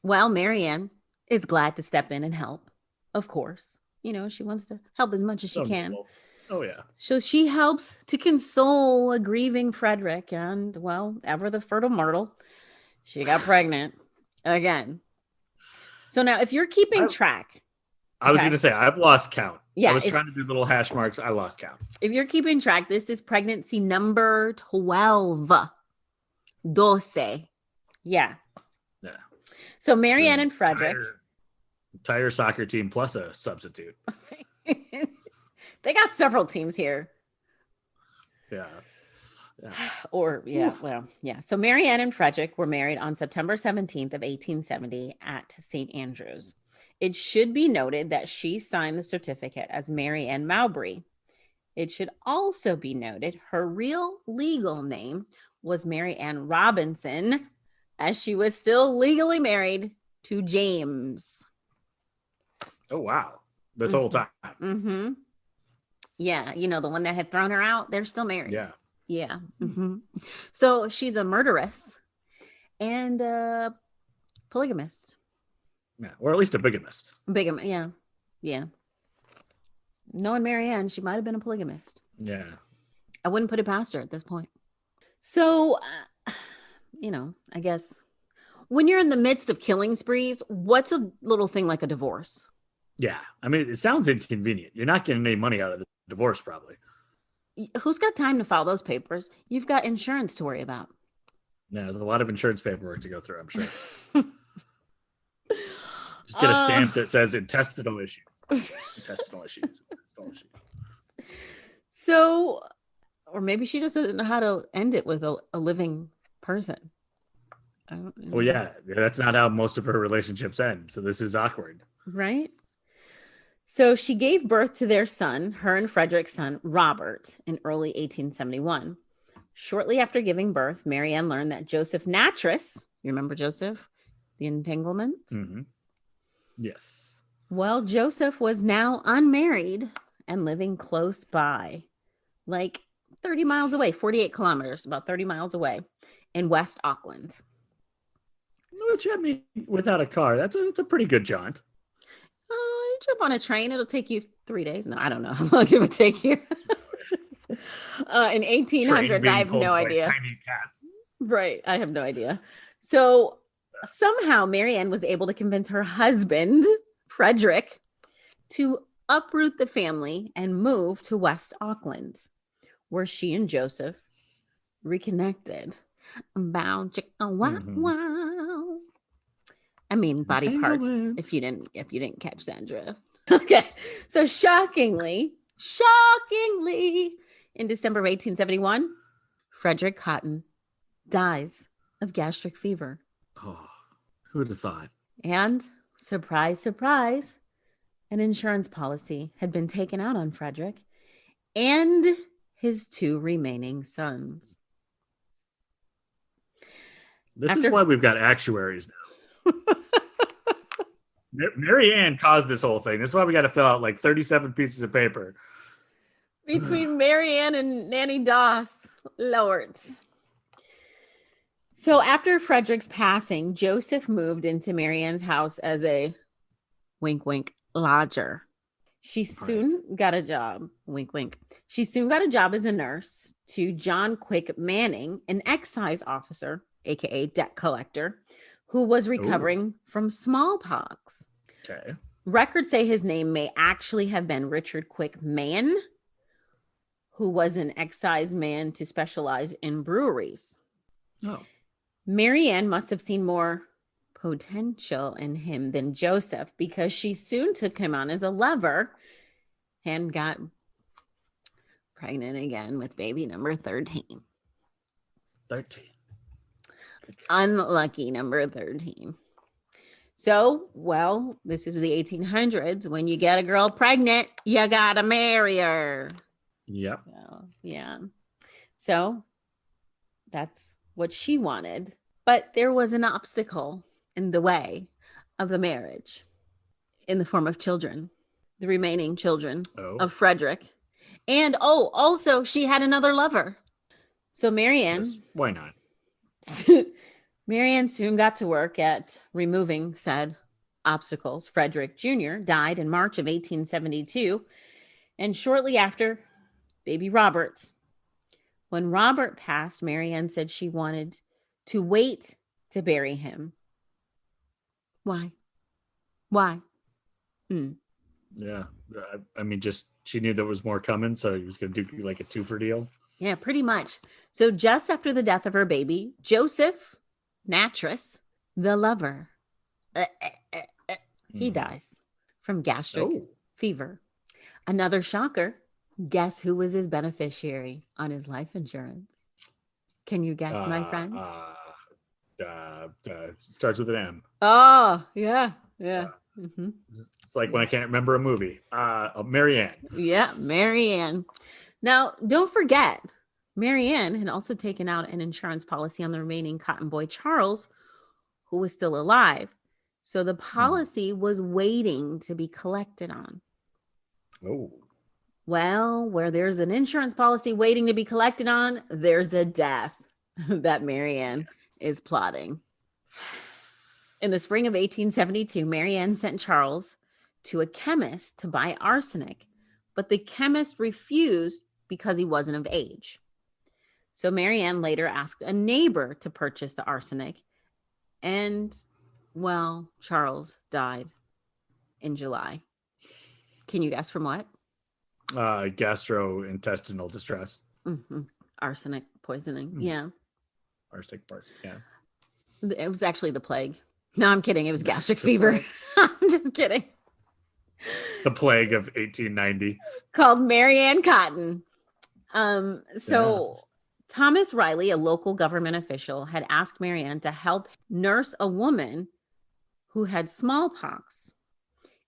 Well, Mary Ann is glad to step in and help. Of course. You know, she wants to help as much as she can. Oh, yeah. So she helps to console a grieving Frederick, and, well, ever the fertile myrtle, she got pregnant again. So now, if you're keeping track, I was going to say, I've lost count. Yeah, I was trying to do little hash marks. I lost count. If you're keeping track, this is pregnancy number 12. 12. Yeah. Yeah. So Marianne and Frederick. Entire soccer team plus a substitute. They got several teams here. Yeah. So Marianne and Frederick were married on September 17th of 1870 at St. Andrews. It should be noted that she signed the certificate as Mary Ann Mowbray. It should also be noted her real legal name was Mary Ann Robinson, as she was still legally married to James. Oh, wow. This whole time. Mm-hmm. Yeah, the one that had thrown her out, they're still married. Yeah. Yeah. Mm-hmm. So she's a murderess and a polygamist. Yeah, or at least a bigamist. Yeah. Knowing Marianne, she might have been a polygamist. Yeah. I wouldn't put it past her at this point. So, I guess when you're in the midst of killing sprees, what's a little thing like a divorce? Yeah. I mean, it sounds inconvenient. You're not getting any money out of the divorce, probably. Who's got time to file those papers? You've got insurance to worry about. Yeah, there's a lot of insurance paperwork to go through, I'm sure. Just get a stamp that says intestinal issues. Intestinal issues. So, or maybe she just doesn't know how to end it with a living person. I don't know. Well, yeah, that's not how most of her relationships end. So this is awkward. Right? So she gave birth to their son, her and Frederick's son, Robert, in early 1871. Shortly after giving birth, Marianne learned that Joseph Nattrass, you remember Joseph, the entanglement? Mm-hmm. Yes. Well, Joseph was now unmarried and living close by, like 30 miles away, 48 kilometers, about 30 miles away in West Auckland. Which, I mean, without a car, that's a pretty good jaunt. You jump on a train, it'll take you 3 days. No, I don't know how long it would take you. In 1800s, I have no idea. Tiny cats. Right, I have no idea. So somehow Marianne was able to convince her husband, Frederick, to uproot the family and move to West Auckland, where she and Joseph reconnected. Bow, chicka, wow, wow. I mean, body parts. If you didn't catch that drift. Okay, so shockingly, in December of 1871, Frederick Cotton dies of gastric fever. Oh, who would have thought? And surprise, surprise, an insurance policy had been taken out on Frederick and his 2 remaining sons. This is why we've got actuaries now. Mary Ann caused this whole thing. This is why we got to fill out like 37 pieces of paper. Between Mary Ann and Nanny Doss. Lord. So after Frederick's passing, Joseph moved into Mary Ann's house as a wink, wink, lodger. She soon got a job. Wink, wink. She soon got a job as a nurse to John Quick Manning, an excise officer, aka debt collector, who was recovering from smallpox. Okay. Records say his name may actually have been Richard Quick Mann, who was an excise man to specialize in breweries. Oh. Mary Ann must have seen more potential in him than Joseph, because she soon took him on as a lover and got pregnant again with baby number 13. 13. Unlucky number 13. So, well, this is the 1800s. When you get a girl pregnant, you gotta marry her. Yep. So, yeah. So that's what she wanted. But there was an obstacle in the way of the marriage in the form of children, the remaining children of Frederick. And also she had another lover. So Marianne. Yes, why not? Marianne soon got to work at removing said obstacles. Frederick Jr. died in March of 1872. And shortly after baby Robert. When Robert passed, Mary Ann said she wanted to wait to bury him. Why? Why? Yeah. I mean, just she knew there was more coming, so he was going to do like a two-for deal. Yeah, pretty much. So just after the death of her baby, Joseph Natras, the lover, he dies from gastric fever. Another shocker. Guess who was his beneficiary on his life insurance? Can you guess, my friends? Starts with an M. Oh, yeah. Mm-hmm. It's like when I can't remember a movie. Mary Ann. Yeah, Mary Ann. Now, don't forget, Mary Ann had also taken out an insurance policy on the remaining cotton boy Charles, who was still alive. So the policy was waiting to be collected on. Oh. Well, where there's an insurance policy waiting to be collected on, there's a death that Mary Ann is plotting. In the spring of 1872, Mary Ann sent Charles to a chemist to buy arsenic, but the chemist refused because he wasn't of age. So Mary Ann later asked a neighbor to purchase the arsenic, and, well, Charles died in July. Can you guess from what? Gastrointestinal distress. Mm-hmm. Arsenic poisoning. Yeah. Arsenic poisoning. Yeah. It was actually the plague. No, I'm kidding. It was gastric fever. I'm just kidding. The plague of 1890. Called Mary Ann Cotton. Thomas Riley, a local government official, had asked Mary Ann to help nurse a woman who had smallpox.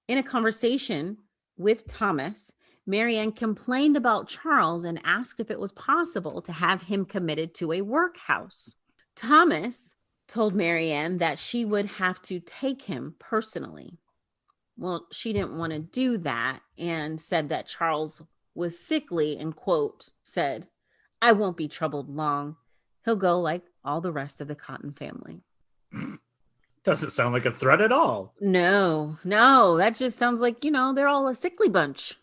In a conversation with Thomas, Mary Ann complained about Charles and asked if it was possible to have him committed to a workhouse. Thomas told Mary Ann that she would have to take him personally. Well, she didn't want to do that and said that Charles was sickly and, quote, said, "I won't be troubled long. He'll go like all the rest of the Cotton family." Doesn't sound like a threat at all. No, that just sounds like, they're all a sickly bunch.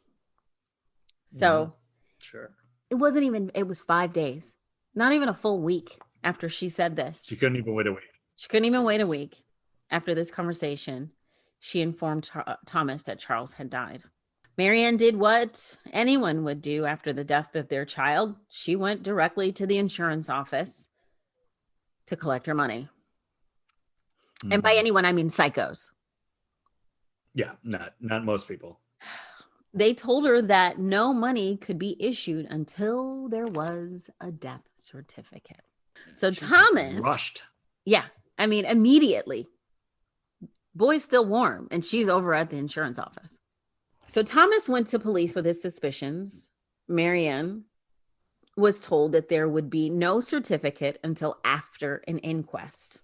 So sure. It was 5 days, not even a full week after she said this. She couldn't even wait a week. She couldn't even wait a week. After this conversation, she informed Thomas that Charles had died. Mary Ann did what anyone would do after the death of their child. She went directly to the insurance office to collect her money. And by anyone, I mean psychos. Yeah, not most people. They told her that no money could be issued until there was a death certificate. So she Thomas rushed. Yeah, I mean, immediately. Boy's still warm, and she's over at the insurance office. So Thomas went to police with his suspicions. Mary Ann was told that there would be no certificate until after an inquest.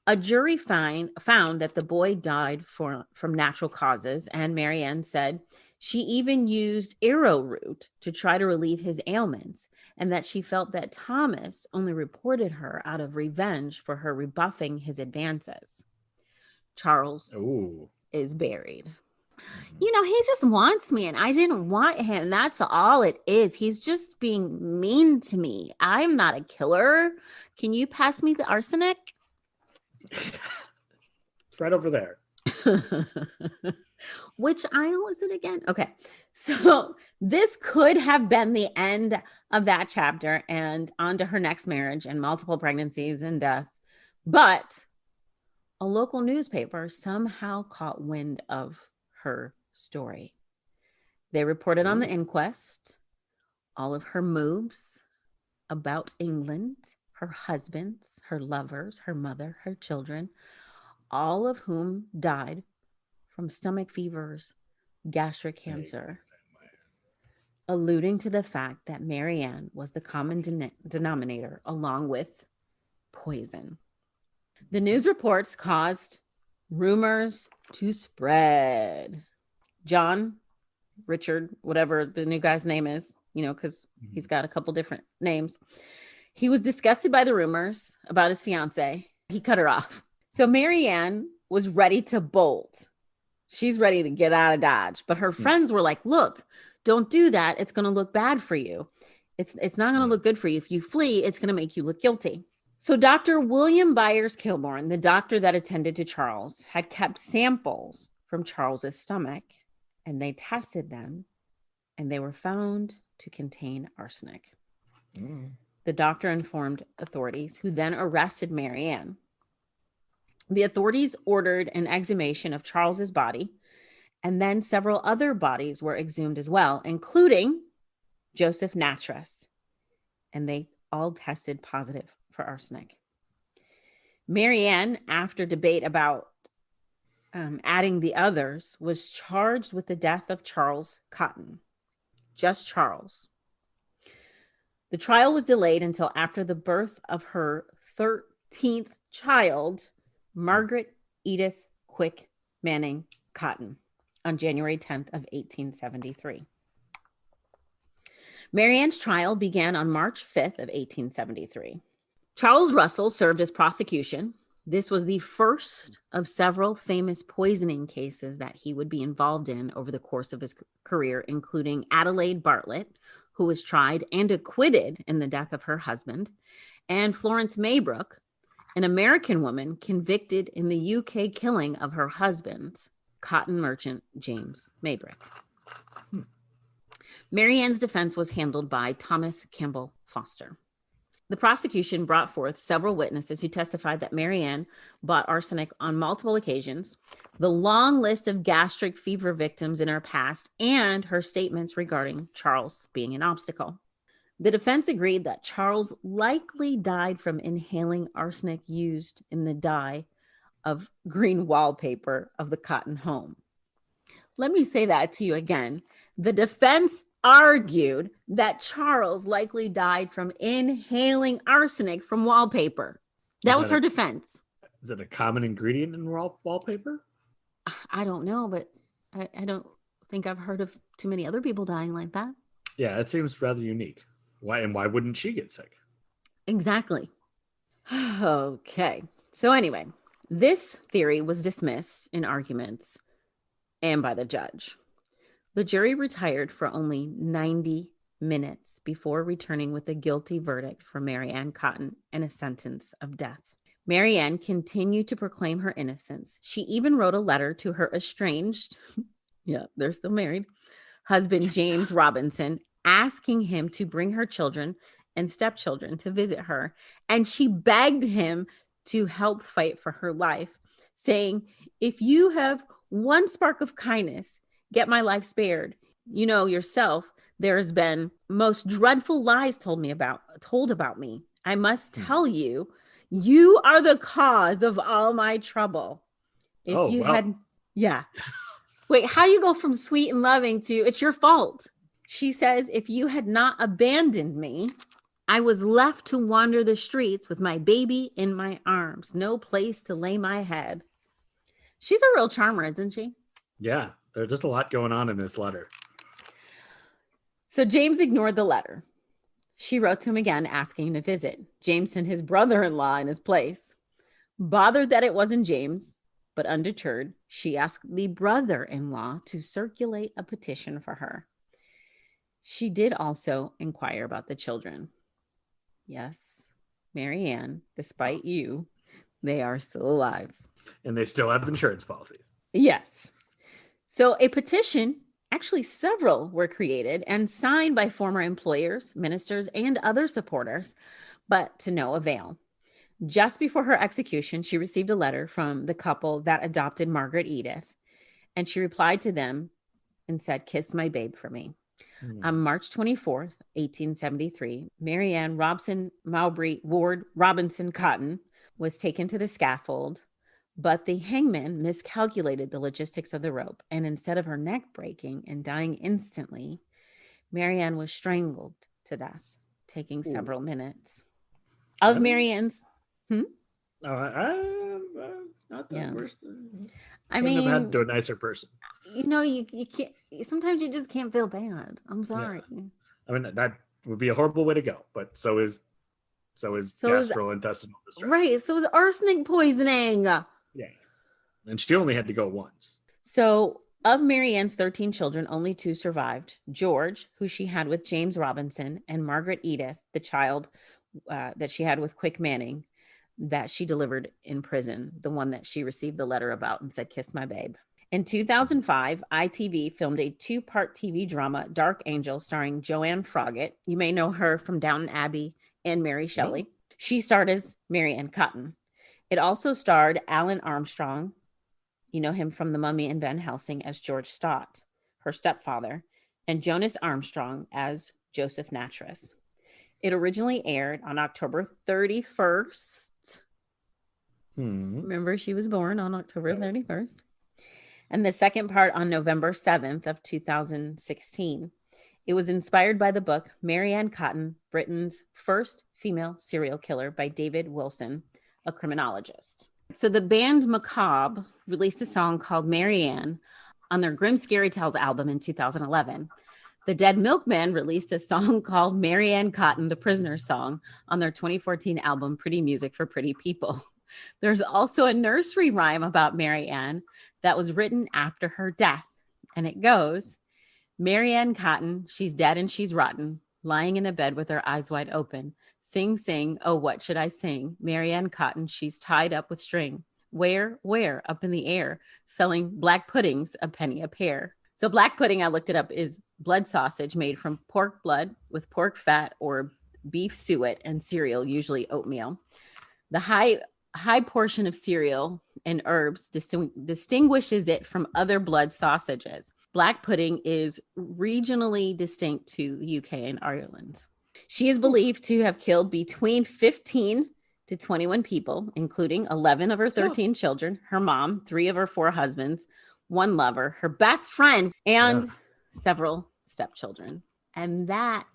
A jury found that the boy died from natural causes, and Mary Ann said she even used arrowroot to try to relieve his ailments, and that she felt that Thomas only reported her out of revenge for her rebuffing his advances. Charles is buried. He just wants me, and I didn't want him. That's all it is. He's just being mean to me. I'm not a killer. Can you pass me the arsenic? It's right over there. Which aisle is it again? Okay. So this could have been the end of that chapter and on to her next marriage and multiple pregnancies and death. But a local newspaper somehow caught wind of her story. They reported on the inquest, all of her moves about England, her husbands, her lovers, her mother, her children, all of whom died from stomach fevers, gastric cancer, alluding to the fact that Mary Ann was the common denominator along with poison. The news reports caused rumors to spread. John, Richard, whatever the new guy's name is, because he's got a couple different names. He was disgusted by the rumors about his fiance. He cut her off. So Mary Ann was ready to bolt. She's ready to get out of Dodge. But her friends were like, look, don't do that. It's going to look bad for you. It's not going to look good for you. If you flee, it's going to make you look guilty. So Dr. William Byers Kilbourne, the doctor that attended to Charles, had kept samples from Charles's stomach, and they tested them, and they were found to contain arsenic. The doctor informed authorities, who then arrested Mary Ann. The authorities ordered an exhumation of Charles's body, and then several other bodies were exhumed as well, including Joseph Nattrass, and they all tested positive for arsenic. Mary Ann, after debate about adding the others, was charged with the death of Charles Cotton. Just Charles. The trial was delayed until after the birth of her 13th child, Margaret Edith Quick Manning Cotton, on January 10th of 1873. Mary Ann's trial began on March 5th of 1873. Charles Russell served as prosecution. This was the first of several famous poisoning cases that he would be involved in over the course of his career, including Adelaide Bartlett, who was tried and acquitted in the death of her husband, and Florence Maybrook, an American woman convicted in the UK killing of her husband, cotton merchant James Maybrook. Mary Ann's defense was handled by Thomas Campbell Foster. The prosecution brought forth several witnesses who testified that Mary Ann bought arsenic on multiple occasions, the long list of gastric fever victims in her past, and her statements regarding Charles being an obstacle. The defense agreed that Charles likely died from inhaling arsenic used in the dye of green wallpaper of the Cotton home. Let me say that to you again. The defense argued that Charles likely died from inhaling arsenic from wallpaper. That was her defense. Is it a common ingredient in wallpaper? I don't know, but I don't think I've heard of too many other people dying like that. Yeah, it seems rather unique. Why wouldn't she get sick? Exactly. Okay. So anyway, this theory was dismissed in arguments and by the judge. The jury retired for only 90 minutes before returning with a guilty verdict for Mary Ann Cotton and a sentence of death. Mary Ann continued to proclaim her innocence. She even wrote a letter to her estranged, they're still married, husband, James Robinson, asking him to bring her children and stepchildren to visit her. And she begged him to help fight for her life, saying, if you have one spark of kindness, get my life spared. You know yourself, there has been most dreadful lies told about me. I must tell you, you are the cause of all my trouble. Wait, how do you go from sweet and loving to it's your fault? She says, if you had not abandoned me, I was left to wander the streets with my baby in my arms, no place to lay my head. She's a real charmer, isn't she? Yeah, there's just a lot going on in this letter. So James ignored the letter. She wrote to him again, asking to visit. James sent his brother-in-law in his place. Bothered that it wasn't James, but undeterred, she asked the brother-in-law to circulate a petition for her. She did also inquire about the children. Yes, Mary Ann, despite you, they are still alive. And they still have insurance policies. Yes. So a petition, actually several, were created and signed by former employers, ministers, and other supporters, but to no avail. Just before her execution, she received a letter from the couple that adopted Margaret Edith, and she replied to them and said, kiss my babe for me. On March 24th, 1873, Mary Ann Robson Mowbray Ward Robinson Cotton was taken to the scaffold, but the hangman miscalculated the logistics of the rope, and instead of her neck breaking and dying instantly, Mary Ann was strangled to death, taking several minutes. Of Mary Ann's... not the worst. I mean, have had to do a nicer person. You know, you can't. Sometimes you just can't feel bad. I'm sorry. Yeah. I mean, that would be a horrible way to go. But so is gastrointestinal distress. Right. So is arsenic poisoning. Yeah, and she only had to go once. So of Mary Ann's 13 children, only 2 survived. George, who she had with James Robinson, and Margaret Edith, the child that she had with Quick Manning, that she delivered in prison, the one that she received the letter about and said, "Kiss my babe." In 2005, ITV filmed a 2-part TV drama, Dark Angel, starring Joanne Froggatt. You may know her from Downton Abbey and Mary Shelley. She starred as Mary Ann Cotton. It also starred Alan Armstrong. You know him from The Mummy and Van Helsing as George Stott, her stepfather, and Jonas Armstrong as Joseph Nattrass. It originally aired on October 31st. Remember, she was born on October 31st. And the second part on November 7th of 2016. It was inspired by the book Mary Ann Cotton, Britain's First Female Serial Killer by David Wilson, a criminologist. So the band Macabre released a song called Mary Ann on their Grim Scary Tales album in 2011. The Dead Milkmen released a song called Mary Ann Cotton, the Prisoner's Song, on their 2014 album Pretty Music for Pretty People. There's also a nursery rhyme about Mary Ann that was written after her death. And it goes, "Mary Ann Cotton, she's dead and she's rotten, lying in a bed with her eyes wide open. Sing, sing, oh, what should I sing? Mary Ann Cotton, she's tied up with string. Where? Up in the air, selling black puddings, a penny a pair." So black pudding, I looked it up, is blood sausage made from pork blood with pork fat or beef suet and cereal, usually oatmeal. The high portion of cereal and herbs distinguishes it from other blood sausages. Black pudding is regionally distinct to the UK and Ireland. She is believed to have killed between 15 to 21 people, including 11 of her 13 children, her mom, 3 of her 4 husbands, 1 lover, her best friend, and several stepchildren. And that,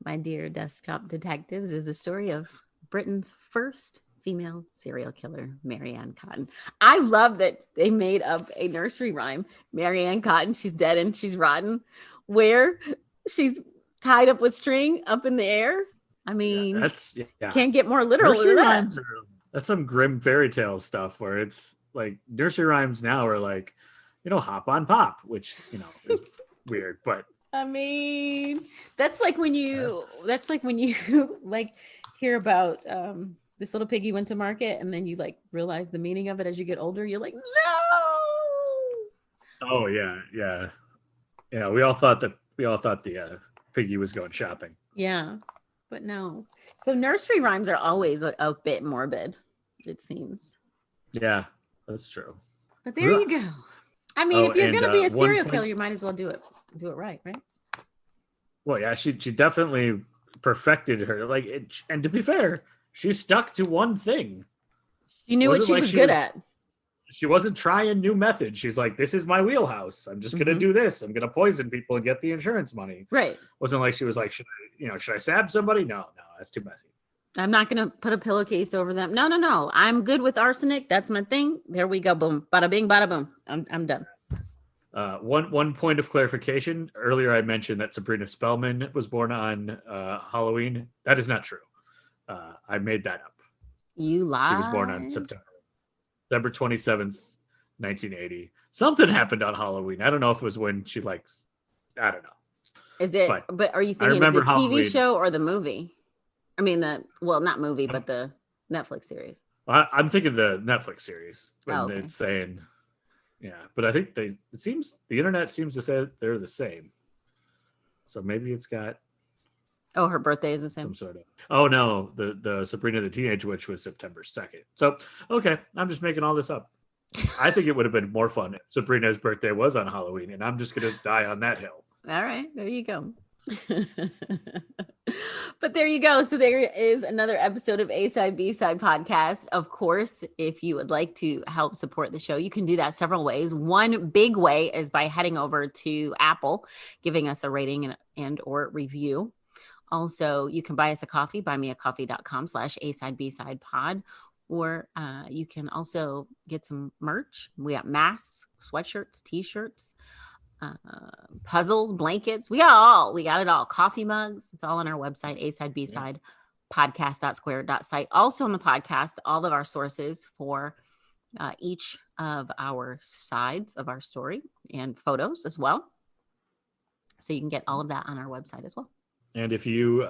my dear desktop detectives, is the story of Britain's first female serial killer, Mary Ann Cotton. I love that they made up a nursery rhyme, Mary Ann Cotton, she's dead and she's rotten, where she's tied up with string up in the air. I mean, can't get more literal nursery than rhymes that. That's some grim fairy tale stuff where it's like nursery rhymes now are like, hop on pop, which, is weird, but I mean, that's like when you like hear about this little piggy went to market, and then you like realize the meaning of it as you get older. You're like, no. Oh yeah. We all thought the piggy was going shopping. Yeah, but no. So nursery rhymes are always a bit morbid, it seems. Yeah, that's true. But there you go. I mean, if you're gonna be a serial killer, you might as well do it right? Well, yeah, she definitely perfected her. And to be fair, she stuck to one thing. She knew what she was good at. She wasn't trying new methods. She's like, this is my wheelhouse. I'm just gonna do this. I'm gonna poison people and get the insurance money. Right. Wasn't like she was like, should I stab somebody? No, that's too messy. I'm not gonna put a pillowcase over them. No. I'm good with arsenic. That's my thing. There we go. Boom. Bada bing, bada boom. I'm done. One point of clarification. Earlier, I mentioned that Sabrina Spellman was born on Halloween. That is not true. I made that up. You lied. She was born on September 27th, 1980. Something happened on Halloween. I don't know if it was when she I don't know. Is it? But are you thinking of the TV show or the movie? I mean, not movie, but the Netflix series. I'm thinking the Netflix series. Okay. It's saying, but I think the internet seems to say they're the same. So maybe it's got. Oh, her birthday is the same. Some sort of. Oh no, the Sabrina the Teenage Witch was September 2nd. So okay, I'm just making all this up. I think it would have been more fun if Sabrina's birthday was on Halloween, and I'm just gonna die on that hill. All right, there you go. But there you go. So there is another episode of A-Side B-Side podcast. Of course, if you would like to help support the show, you can do that several ways. One big way is by heading over to Apple, giving us a rating and or review. Also, you can buy us a coffee, buymeacoffee.com/A-Side-B-Side-pod. Or you can also get some merch. We got masks, sweatshirts, t-shirts, puzzles, blankets. We got it all. Coffee mugs. It's all on our website, A-Side-B-Side podcast.square.site. Also on the podcast, all of our sources for each of our sides of our story and photos as well. So you can get all of that on our website as well. And if you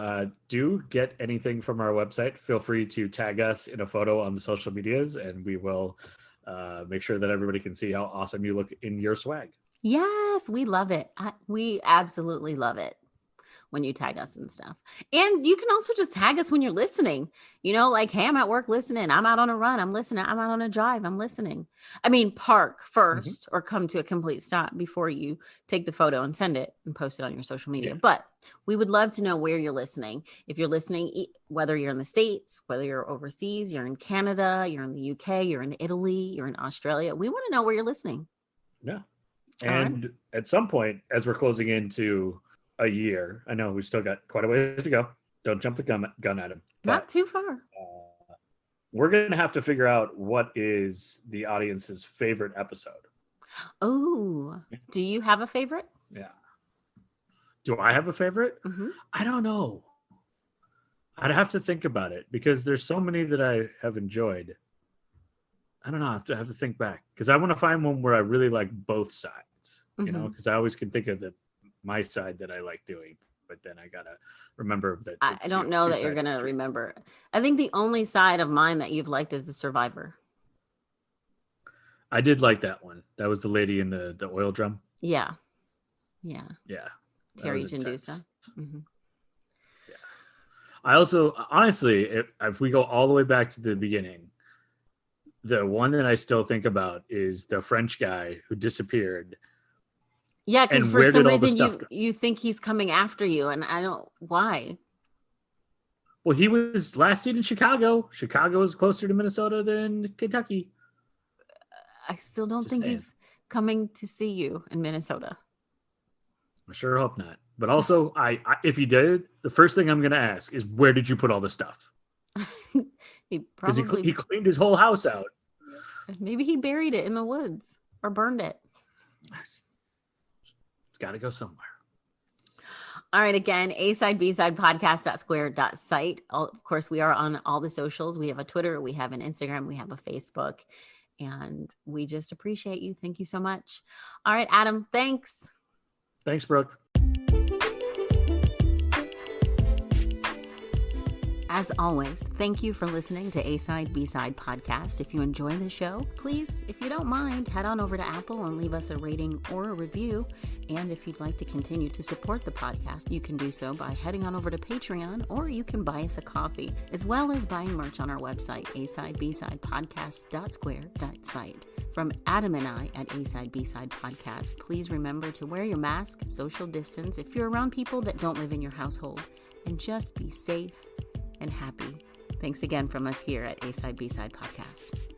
do get anything from our website, feel free to tag us in a photo on the social medias, and we will make sure that everybody can see how awesome you look in your swag. Yes, we love it. We absolutely love it when you tag us and stuff. And you can also just tag us when you're listening, like, hey, I'm at work listening. I'm out on a run. I'm listening. I'm out on a drive. I'm listening. I mean, park first or come to a complete stop before you take the photo and send it and post it on your social media. Yeah. But we would love to know where you're listening. If you're listening, whether you're in the States, whether you're overseas, you're in Canada, you're in the UK, you're in Italy, you're in Australia. We want to know where you're listening. Yeah. And at some point, as we're closing into a year, I know we still got quite a ways to go. Don't jump the gun at him. Not too far. We're going to have to figure out what is the audience's favorite episode. Oh, do you have a favorite? Yeah. Do I have a favorite? Mm-hmm. I don't know. I'd have to think about it because there's so many that I have enjoyed. I don't know. I have to think back because I want to find one where I really like both sides, because I always can think of my side that I like doing, but then I got to remember that. I don't know that you're going to remember. I think the only side of mine that you've liked is the Survivor. I did like that one. That was the lady in the oil drum. Yeah. Terry Jandusa. Mm-hmm. Yeah. I also, honestly, if we go all the way back to the beginning, the one that I still think about is the French guy who disappeared. Yeah, because for some reason you think he's coming after you, and I don't. Why? Well, he was last seen in Chicago. Chicago is closer to Minnesota than Kentucky. I still don't think he's coming to see you in Minnesota. I sure hope not. But also, I if he did, the first thing I'm going to ask is, where did you put all the stuff? He probably he cleaned his whole house out. Maybe he buried it in the woods or burned it. It's got to go somewhere. All right. Again, A-Side, B-Side podcast.square.site. Of course, we are on all the socials. We have a Twitter, we have an Instagram, we have a Facebook, and we just appreciate you. Thank you so much. All right, Adam, thanks. Thanks, Brooke. As always, thank you for listening to A-Side, B-Side podcast. If you enjoy the show, please, if you don't mind, head on over to Apple and leave us a rating or a review. And if you'd like to continue to support the podcast, you can do so by heading on over to Patreon, or you can buy us a coffee, as well as buying merch on our website, A-Side, B-Side podcast.square.site. From Adam and I at A-Side, B-Side podcast, please remember to wear your mask, social distance if you're around people that don't live in your household, and just be safe and happy. Thanks again from us here at A-Side, B-Side podcast.